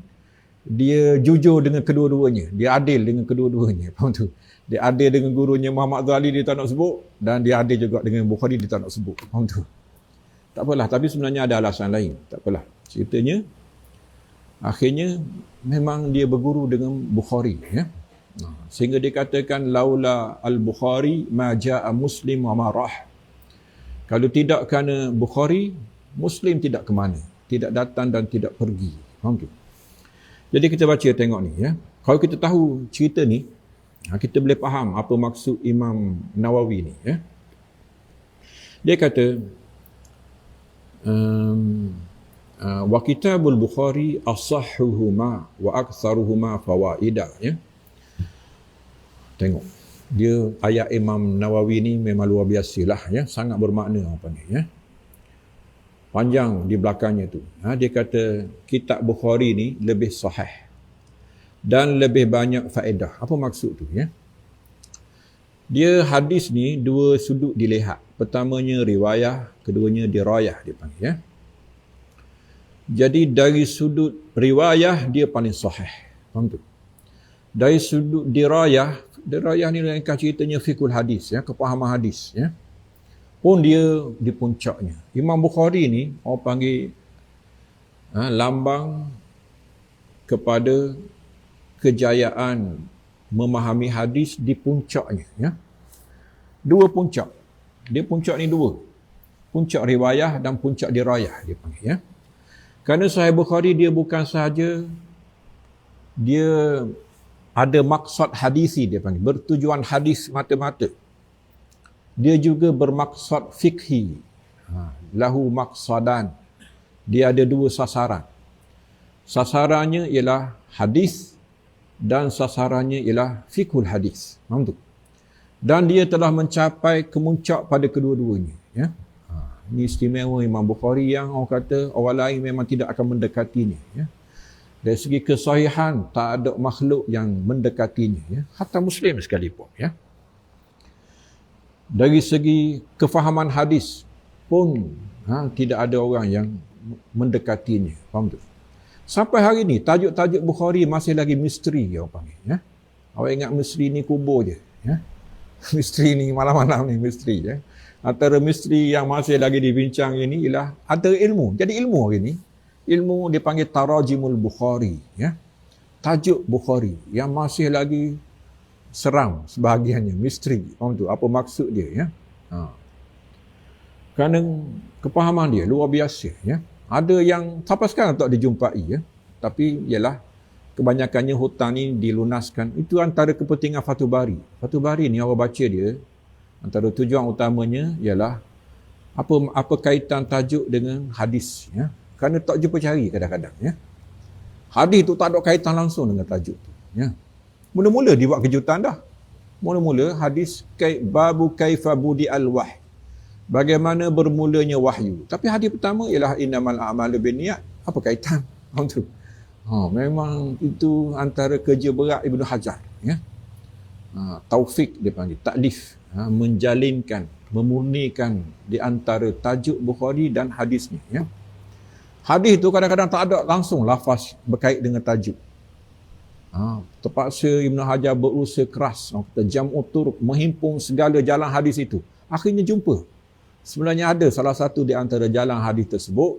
Dia jujur dengan kedua-duanya, dia adil dengan kedua-duanya. Faham tu? Dia adil dengan gurunya Muhammad Zuhaili, dia tak nak sebut, dan dia adil juga dengan Bukhari, dia tak nak sebut. Faham tu? Tak apalah, tapi sebenarnya ada alasan lain. Tak apalah. Ceritanya akhirnya memang dia berguru dengan Bukhari, ya. Sehingga dikatakan laula al-Bukhari ma jaa Muslim wa marah. Kalau tidak kerana Bukhari, Muslim tidak ke mana, tidak datang dan tidak pergi. Faham tu? Jadi kita baca tengok ni, ya. Kalau kita tahu cerita ni, kita boleh faham apa maksud Imam Nawawi ni, ya. Dia kata wa kitabul Bukhari asahhuhuma wa aktsaruhuma fawaida, ya. Tengok. Dia ayat Imam Nawawi ni memang luar biasalah, ya, sangat bermakna apa ni, ya. Panjang di belakangnya tu. Dia kata kitab Bukhari ni lebih sahih dan lebih banyak faedah. Apa maksud tu, ya? Dia hadis ni dua sudut dilihat. Pertamanya riwayah, keduanya dirayah dia panggil, ya. Jadi dari sudut riwayah dia paling sahih. Faham tu? Dari sudut dirayah ni ringkas ceritanya fiqhul hadis, ya, kepahaman hadis, ya. Pun dia di puncaknya. Imam Bukhari ni orang panggil lambang kepada kejayaan memahami hadis di puncaknya, ya. Dua puncak. Dia puncak ni dua. Puncak riwayah dan puncak dirayah dia panggil, ya. Kerana Sahih Bukhari dia bukan sahaja dia ada maksud hadisi dia panggil, bertujuan hadis mata-mata. Dia juga bermaksud fikhi. Lahu maqsadan. Dia ada dua sasaran. Sasarannya ialah hadis dan sasarannya ialah fiqhul hadis. Faham tu? Dan dia telah mencapai kemuncak pada kedua-duanya, ya. Ini istimewa Imam Bukhari yang orang kata orang lain memang tidak akan mendekatinya, ya. Dari segi kesahihan tak ada makhluk yang mendekatinya, ya. Hatta Muslim sekalipun, ya. Dari segi kefahaman hadis pun tidak ada orang yang mendekatinya. Faham tu? Sampai hari ni tajuk-tajuk Bukhari masih lagi misteri orang panggil, ya. Awak ingat misteri ni kubur je, ya. Misteri ni malam-malam ni misteri, ya. Antara misteri yang masih lagi dibincang ini ialah antara ilmu. Jadi ilmu hari ni, ilmu dipanggil Tarajimul Bukhari, ya. Tajuk Bukhari yang masih lagi seram sebahagiannya, misteri. Faham tu? Apa maksud dia, ya? Kerana kepahaman dia luar biasa, ya. Ada yang sampai sekarang tak dijumpai, ya. Tapi ialah kebanyakannya hutang ni dilunaskan. Itu antara kepentingan Fathul Bari. Fathul Bari ni awak baca dia, antara tujuan utamanya ialah apa kaitan tajuk dengan hadis, ya. Kerana tak jumpa cari kadang-kadang, ya. Hadis tu tak ada kaitan langsung dengan tajuk tu, ya. Mula-mula dia buat kejutan dah. Mula-mula hadis babu kaifa budi al-wahy. Bagaimana bermulanya wahyu. Tapi hadis pertama ialah innamal a'malu binniyat. Apa kaitan? Faham tu? Memang itu antara kerja berat Ibn Hajar, ya. Taufik dia panggil, taklif, menjalinkan, memurnikan di antara tajuk Bukhari dan hadisnya, ya. Hadis tu kadang-kadang tak ada langsung lafaz berkait dengan tajuk. Terpaksa Ibn Hajar berusaha keras, kita jam'u turuq, menghimpun segala jalan hadis itu. Akhirnya jumpa. Sebenarnya ada salah satu di antara jalan hadis tersebut,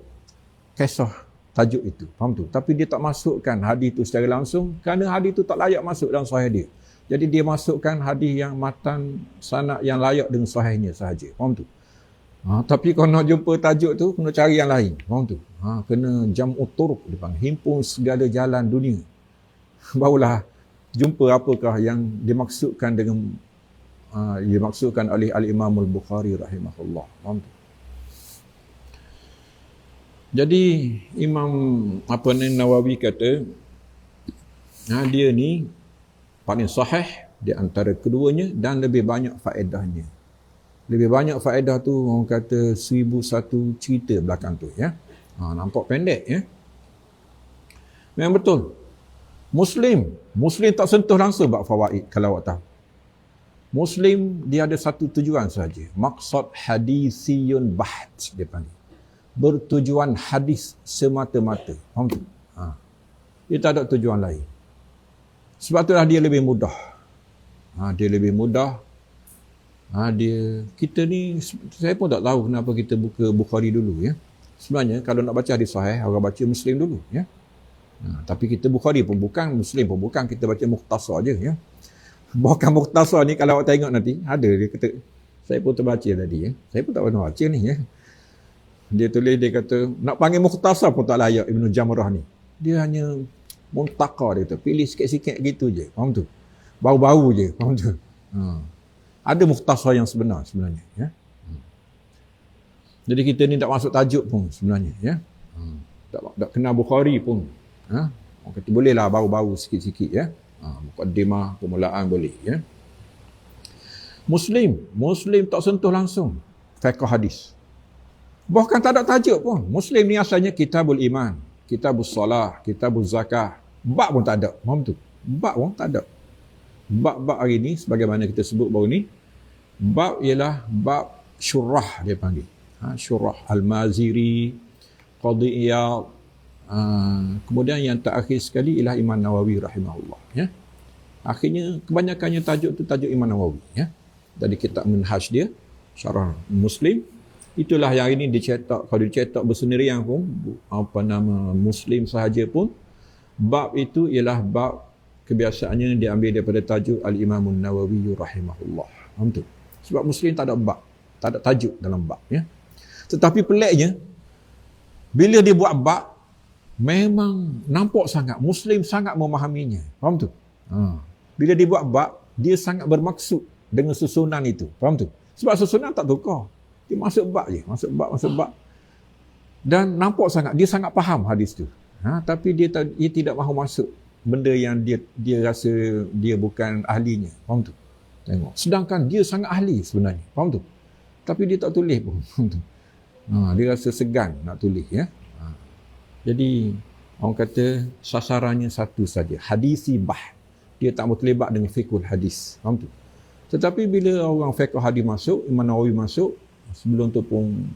kisah tajuk itu. Faham tu? Tapi dia tak masukkan hadis itu secara langsung, kerana hadis itu tak layak masuk dalam sahih dia. Jadi dia masukkan hadis yang matan sanad yang layak dengan sahihnya sahaja. Faham tu? Tapi kalau nak jumpa tajuk tu, kena cari yang lain. Faham tu? Kena jam'u turuq, himpun segala jalan dunia. Barulah jumpa apakah yang dimaksudkan dengan dimaksudkan oleh Al-Imam Al-Bukhari rahimahullah. Faham tu? Jadi Imam Nawawi kata dia ni paling sahih di antara keduanya dan lebih banyak faedahnya. Lebih banyak faedah tu orang kata 1001 cerita belakang tu ya. Nampak pendek ya. Memang betul. Muslim tak sentuh langsung bab fawaid kalau awak tahu. Muslim dia ada satu tujuan saja. Maksud hadisiyun baht dia panggil. Bertujuan hadis semata-mata. Faham tu? Dia tak ada tujuan lain. Sebab itulah dia lebih mudah. Dia lebih mudah. Kita ni, saya pun tak tahu kenapa kita buka Bukhari dulu ya. Sebenarnya kalau nak baca hadis sahih, orang baca Muslim dulu ya. Tapi kita Bukhari pun bukan, Muslim pun bukan, kita baca Mukhtasar je ya. Bahkan Mukhtasar ni kalau awak tengok nanti, ada dia kata, saya pun terbaca tadi ya. Saya pun tak pernah baca ni ya. Dia tulis, dia kata, nak panggil Mukhtasar pun tak layak Ibn Jamrah ni. Dia hanya muntaka dia tu, pilih sikit-sikit gitu je, faham tu? Bau-bau je, faham tu? Ada Mukhtasar yang sebenarnya ya. Jadi kita ni tak masuk tajuk pun sebenarnya ya. Tak kenal Bukhari pun. Orang kata bolehlah bau-bau sikit-sikit ya. Muqaddimah, permulaan boleh ya. Muslim tak sentuh langsung fiqh hadis. Bahkan tak ada tajuk pun. Muslim ni asalnya kitabul iman, kitabus solah, kitabuz zakah. Bab pun tak ada. Faham tu? Bab pun tak ada. Bab-bab hari ni sebagaimana kita sebut baru ni, bab ialah bab syurah dia panggil. Syurah Al-Maziri, Qadhi Iyad. Kemudian yang terakhir sekali ialah Imam Nawawi rahimahullah ya. Akhirnya kebanyakannya tajuk tu tajuk Imam Nawawi ya. Dari kitab Minhaj dia, Syarah Muslim, itulah yang ini dicetak. Kalau dicetak bersendirian pun Muslim sahaja pun, bab itu ialah bab kebiasaannya diambil daripada tajuk Al-Imam Nawawi rahimahullah. Faham tu? Sebab Muslim tak ada bab, tak ada tajuk dalam bab ya. Tetapi peliknya bila dia buat bab, memang nampak sangat Muslim sangat memahaminya. Faham tu? Bila dia buat bab, dia sangat bermaksud dengan susunan itu. Faham tu? Sebab susunan tak tukar. Dia masuk bab je, masuk bab. Dan nampak sangat dia sangat faham hadis tu. Tapi dia tidak mahu masuk benda yang dia rasa dia bukan ahlinya. Faham tu? Tengok. Sedangkan dia sangat ahli sebenarnya. Faham tu? Tapi dia tak tulis pun. Faham tu? Dia rasa segan nak tulis ya. Jadi orang kata sasarannya satu saja, hadisi bah. Dia tak mau terlibat dengan fiqhul hadis. Faham tu? Tetapi bila orang fiqh hadis masuk, Imam Nawawi masuk, sebelum tu pun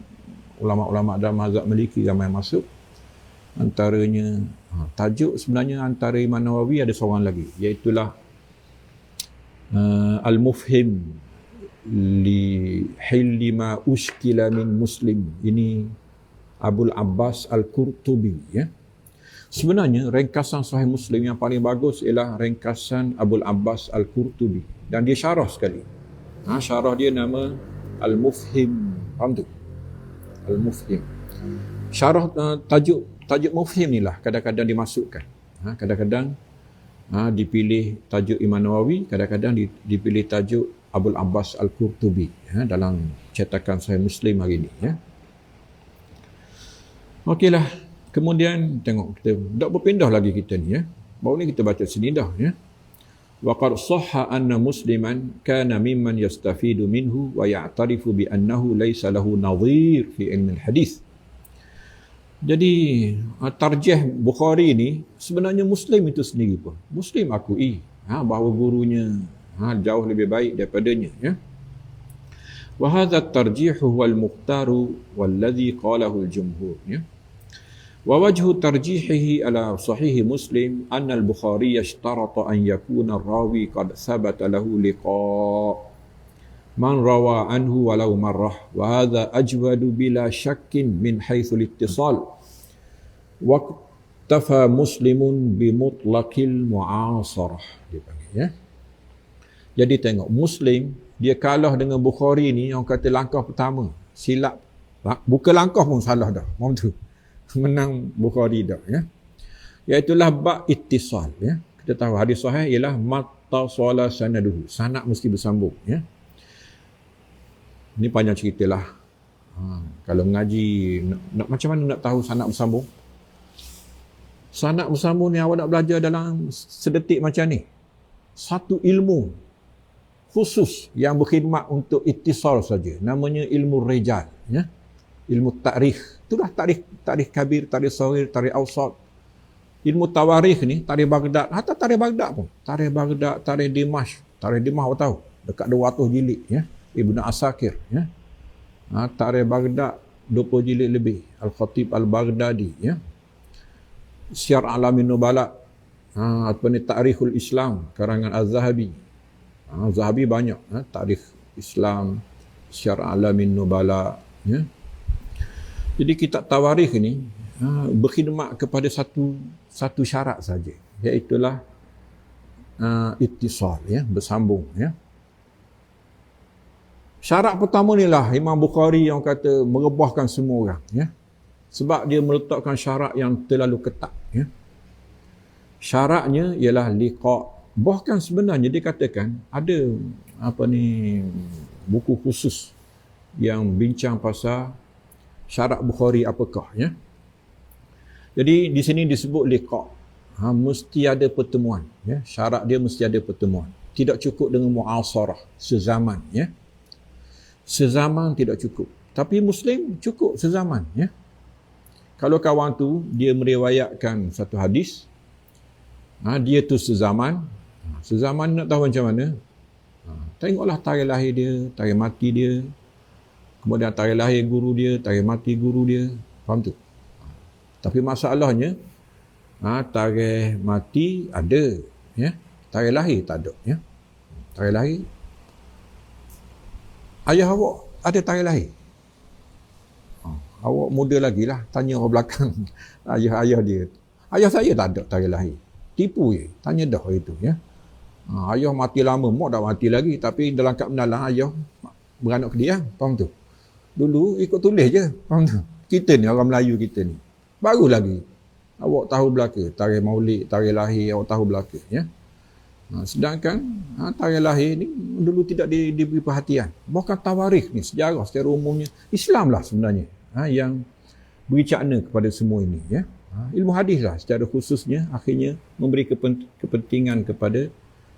ulama-ulama dalam mazhab Maliki ramai masuk. Antaranya tajuk sebenarnya antara Imam Nawawi ada seorang lagi, iaitulah Al-Mufhim li hilli ma ushkila min Muslim. Ini Abul Abbas Al-Qurtubi ya. Sebenarnya ringkasan Sahih Muslim yang paling bagus ialah ringkasan Abul Abbas Al-Qurtubi, dan dia syarah sekali. Syarah dia nama Al-Mufhim. Faham tu? Al-Mufhim. Syarah tajuk Mufhim ni lah kadang-kadang dimasukkan. Kadang-kadang dipilih tajuk Imam Nawawi, kadang-kadang dipilih tajuk Abul Abbas Al-Qurtubi dalam cetakan Sahih Muslim hari ini ya. Okeylah, kemudian tengok kita tak berpindah lagi kita ni ya. Baru ni kita baca sini dah ya. Wa qad sahha anna musliman kana mimman yastafidu minhu wa ya'tarifu bi annahu laysa lahu nadhir fi ilmi al-hadis. Jadi tarjih Bukhari ni sebenarnya Muslim itu sendiri pun. Muslim akui bahawa gurunya jauh lebih baik daripadanya ya. Wa hadha at-tarjih huwa al-mukhtaru walladhi qalahu al-jumhur ya. Wa wajhu tarjihihi ala sahih Muslim anna al-Bukhari ishtarata an yakuna ar-rawi qad thabata lahu liqa man rawa anhu walau marrah, wa hadha ajwadu bila syakkin min haitsu al-ittisal wa tafa Muslimun bi mutlaqil mu'asarah dia panggil ya. Jadi tengok Muslim dia kalah dengan Bukhari ni, orang kata langkah pertama silap, bukan langkah pun salah dah. Faham tu? Menang Bukhari dah ya. Iaitulah bab ittisal ya. Kita tahu hadis sahih ialah mattasala sanaduhu, sanad mesti bersambung ya. Ini panjang ceritalah. Kalau mengaji macam mana nak tahu sanad bersambung? Sanad bersambung ni awak nak belajar dalam sedetik macam ni. Satu ilmu khusus yang berkhidmat untuk ittisal saja. Namanya ilmu rijal. Ya? Ilmu tarikh. Itulah tarikh kabir, tarikh saghir, tarikh awsat. Ilmu tawarikh ni, tarikh Baghdad. Hatta tarikh Baghdad pun. Tarikh Baghdad, tarikh Dimash. Tarikh Dimash awak tahu. Dekat 200 jilid. Ya? Ibn Asakir. Ya? Tarikh Baghdad 20 jilid lebih. Al-Khatib Al-Baghdadi. Ya? Syiar Alamin Nubala. Tarikhul Islam. Karangan Az-Zahabi. Zahabi banyak. Tarikh Islam. Syiar Alamin Nubala. Ya? Jadi kitab tawarikh ni berkhidmat kepada satu syarat saja, iaitulah ittisal, ya, bersambung, ya. Syarat pertama ni lah Imam Bukhari yang kata merebahkan semua orang, ya. Sebab dia meletakkan syarat yang terlalu ketat, ya. Syaratnya ialah liqa'. Bahkan sebenarnya dia katakan ada buku khusus yang bincang pasal syarat Bukhari apakah, ya. Jadi di sini disebut liqa'. Mesti ada pertemuan, ya. Syarat dia mesti ada pertemuan. Tidak cukup dengan mu'asarah, sezaman, ya. Sezaman tidak cukup. Tapi Muslim cukup sezaman, ya. Kalau kawan tu dia meriwayatkan satu hadis, dia tu sezaman. Sezaman nak tahu macam mana? Tengoklah tarikh lahir dia, tarikh mati dia. Kemudian tarikh lahir guru dia, tarikh mati guru dia. Faham tu? Tapi masalahnya, tarikh mati ada, ya. Tarikh lahir tak ada, ya. Tarikh lahir. Ayah awak ada tarikh lahir? Awak muda lagi lah, tanya orang belakang ayah dia. Ayah saya tak ada tarikh lahir. Tipu je, tanya dah itu, ya. Ayah mati lama, mak dah mati lagi, tapi dalam kad menalang ayah beranak ke dia, faham tu? Dulu ikut tulis je, faham tu? Kita ni, orang Melayu kita ni. Baru lagi. Awak tahu belaka. Tarikh maulid, tarikh lahir, awak tahu belaka. Ya? Sedangkan tarikh lahir ni dulu tidak diberi perhatian. Bahkan tawarikh ni, sejarah secara umumnya, Islam lah sebenarnya yang beri cakna kepada semua ini. Ya? Ilmu hadis lah secara khususnya akhirnya memberi kepentingan kepada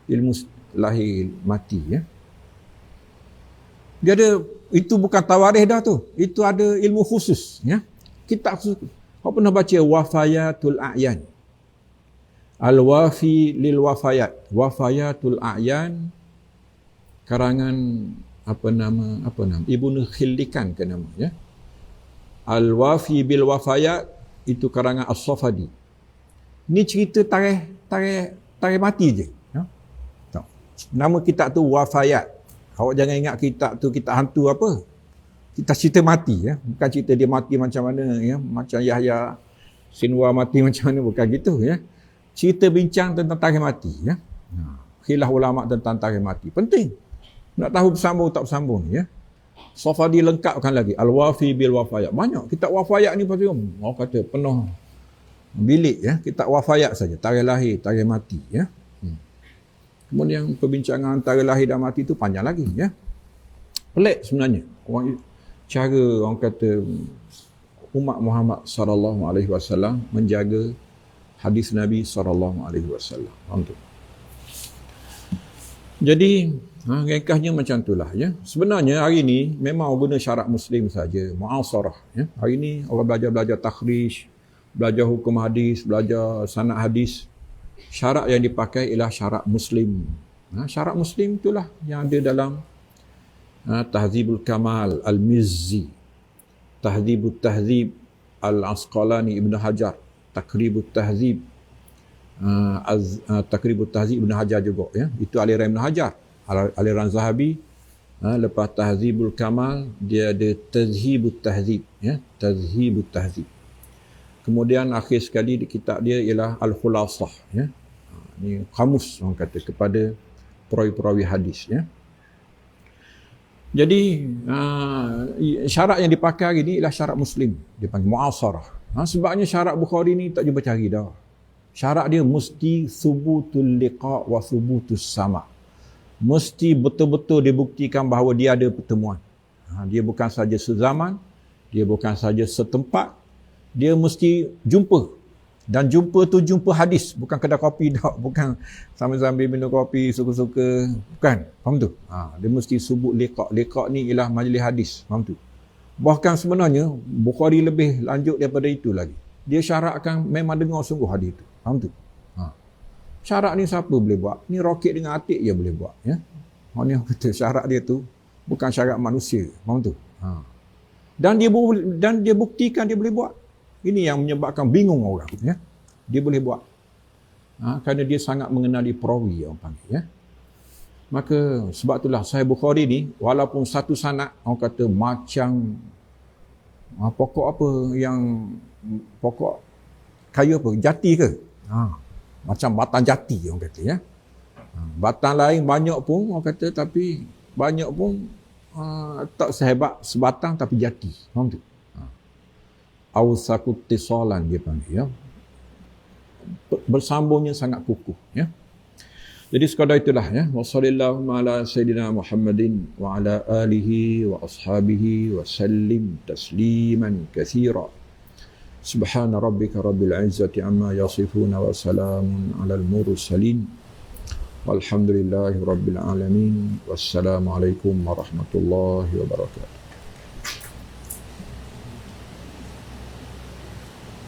ilmu lahir mati. Ya? Dia ada, itu bukan tawarikh dah tu. Itu ada ilmu khusus. Ya? Kitab khusus. Kau pernah baca Wafayatul A'yan? Al-Wafi lil Wafayat. Wafayatul A'yan karangan apa nama? Ibnu Khillikan ke nama, ya. Al-Wafi bil Wafayat itu karangan As-Safadi. Ni cerita tarikh mati je, ya. Nama kitab tu Wafayat. Awak jangan ingat kitab tu kitab hantu apa. Kita cerita mati, ya. Bukan cerita dia mati macam mana, ya. Macam Yahya Sinwar mati macam mana, bukan gitu, ya. Cerita bincang tentang tarikh mati, ya. Khilaf ulama tentang tarikh mati. Penting. Nak tahu bersambung tak bersambung, ya. Safadi lengkapkan lagi. Al-Wafi bil Wafayat. Banyak kitab Wafayat ni pasti orang kata penuh bilik, ya. Kitab Wafayat saja, tarikh lahir, tarikh mati, ya. Kemudian perbincangan tarikh lahir dan mati itu panjang lagi, ya. Pelik sebenarnya. Cara orang kata umat Muhammad sallallahu alaihi wasallam menjaga hadis Nabi sallallahu alaihi wasallam. Jadi, ringkasnya macam itulah, ya. Sebenarnya hari ini memang guna syarat Muslim saja, mu'asarah, ya. Hari ini orang belajar takhrij, belajar hukum hadis, belajar sanad hadis. Syarat yang dipakai ialah syarat Muslim. Syarat Muslim itulah yang ada dalam Tahzibul Kamal Al-Mizzi, Tahzibut Tahzib Al-Asqalani Ibn Hajar, Takribut Tahzib Takribut Tahzib Ibn Hajar juga, ya. Itu aliran Ibn Hajar, aliran Zahabi. Lepas Tahzibul Kamal dia ada Tazhibut Tahzib, ya. Tazhibut Tahzib. Kemudian akhir sekali di kitab dia ialah Al-Khulasah, ya. Ini kamus orang kata kepada perawi-perawi hadis, ya. Jadi syarat yang dipakai hari ni ialah syarat Muslim, dipanggil mu'asarah. Sebabnya syarat Bukhari ni tak jumpa cari dah. Syarat dia mesti thubutul liqa' wa thubutus sama'. Mesti betul-betul dibuktikan bahawa dia ada pertemuan. Dia bukan saja sezaman, dia bukan saja setempat, dia mesti jumpa. Dan jumpa tu jumpa hadis, bukan kedai kopi dak, bukan sambil-sambil minum kopi suka-suka, bukan. Faham tu? Dia mesti sebut liqa'. Liqa' ni ialah majlis hadis. Faham tu? Bahkan sebenarnya Bukhari lebih lanjut daripada itu lagi. Dia syaratkan memang dengar sungguh hadis itu. Faham tu? Syarat ni siapa boleh buat? Ni Rokit dengan Atik je boleh buat, ya. Ni kata syarat dia tu bukan syarat manusia. Faham tu? Dan dia buktikan dia boleh buat. Ini yang menyebabkan bingung orang, ya. Dia boleh buat. Kerana dia sangat mengenali perawi, orang panggil, ya. Maka sebab itulah Sahih Bukhari ni walaupun satu sanad, orang kata macam pokok apa yang pokok kayu apa? Jati ke? Macam batang jati, orang kata, ya. Batang lain banyak pun orang kata, tapi banyak pun tak sehebat sebatang tapi jati. Faham tu? Awsaqut tisalan dia panggil, ya. Bersambungnya sangat kukuh, ya. Jadi sekadar itulah, ya. Wa sallallahu ala sayyidina Muhammadin wa ala alihi wa ashabihi wa sallim tasliman katsira. Subhana rabbika rabbil izzati amma yasifuna wa salamun alal mursalin. Walhamdulillahi rabbil alamin. Wassalamu alaikum warahmatullahi wabarakatuh.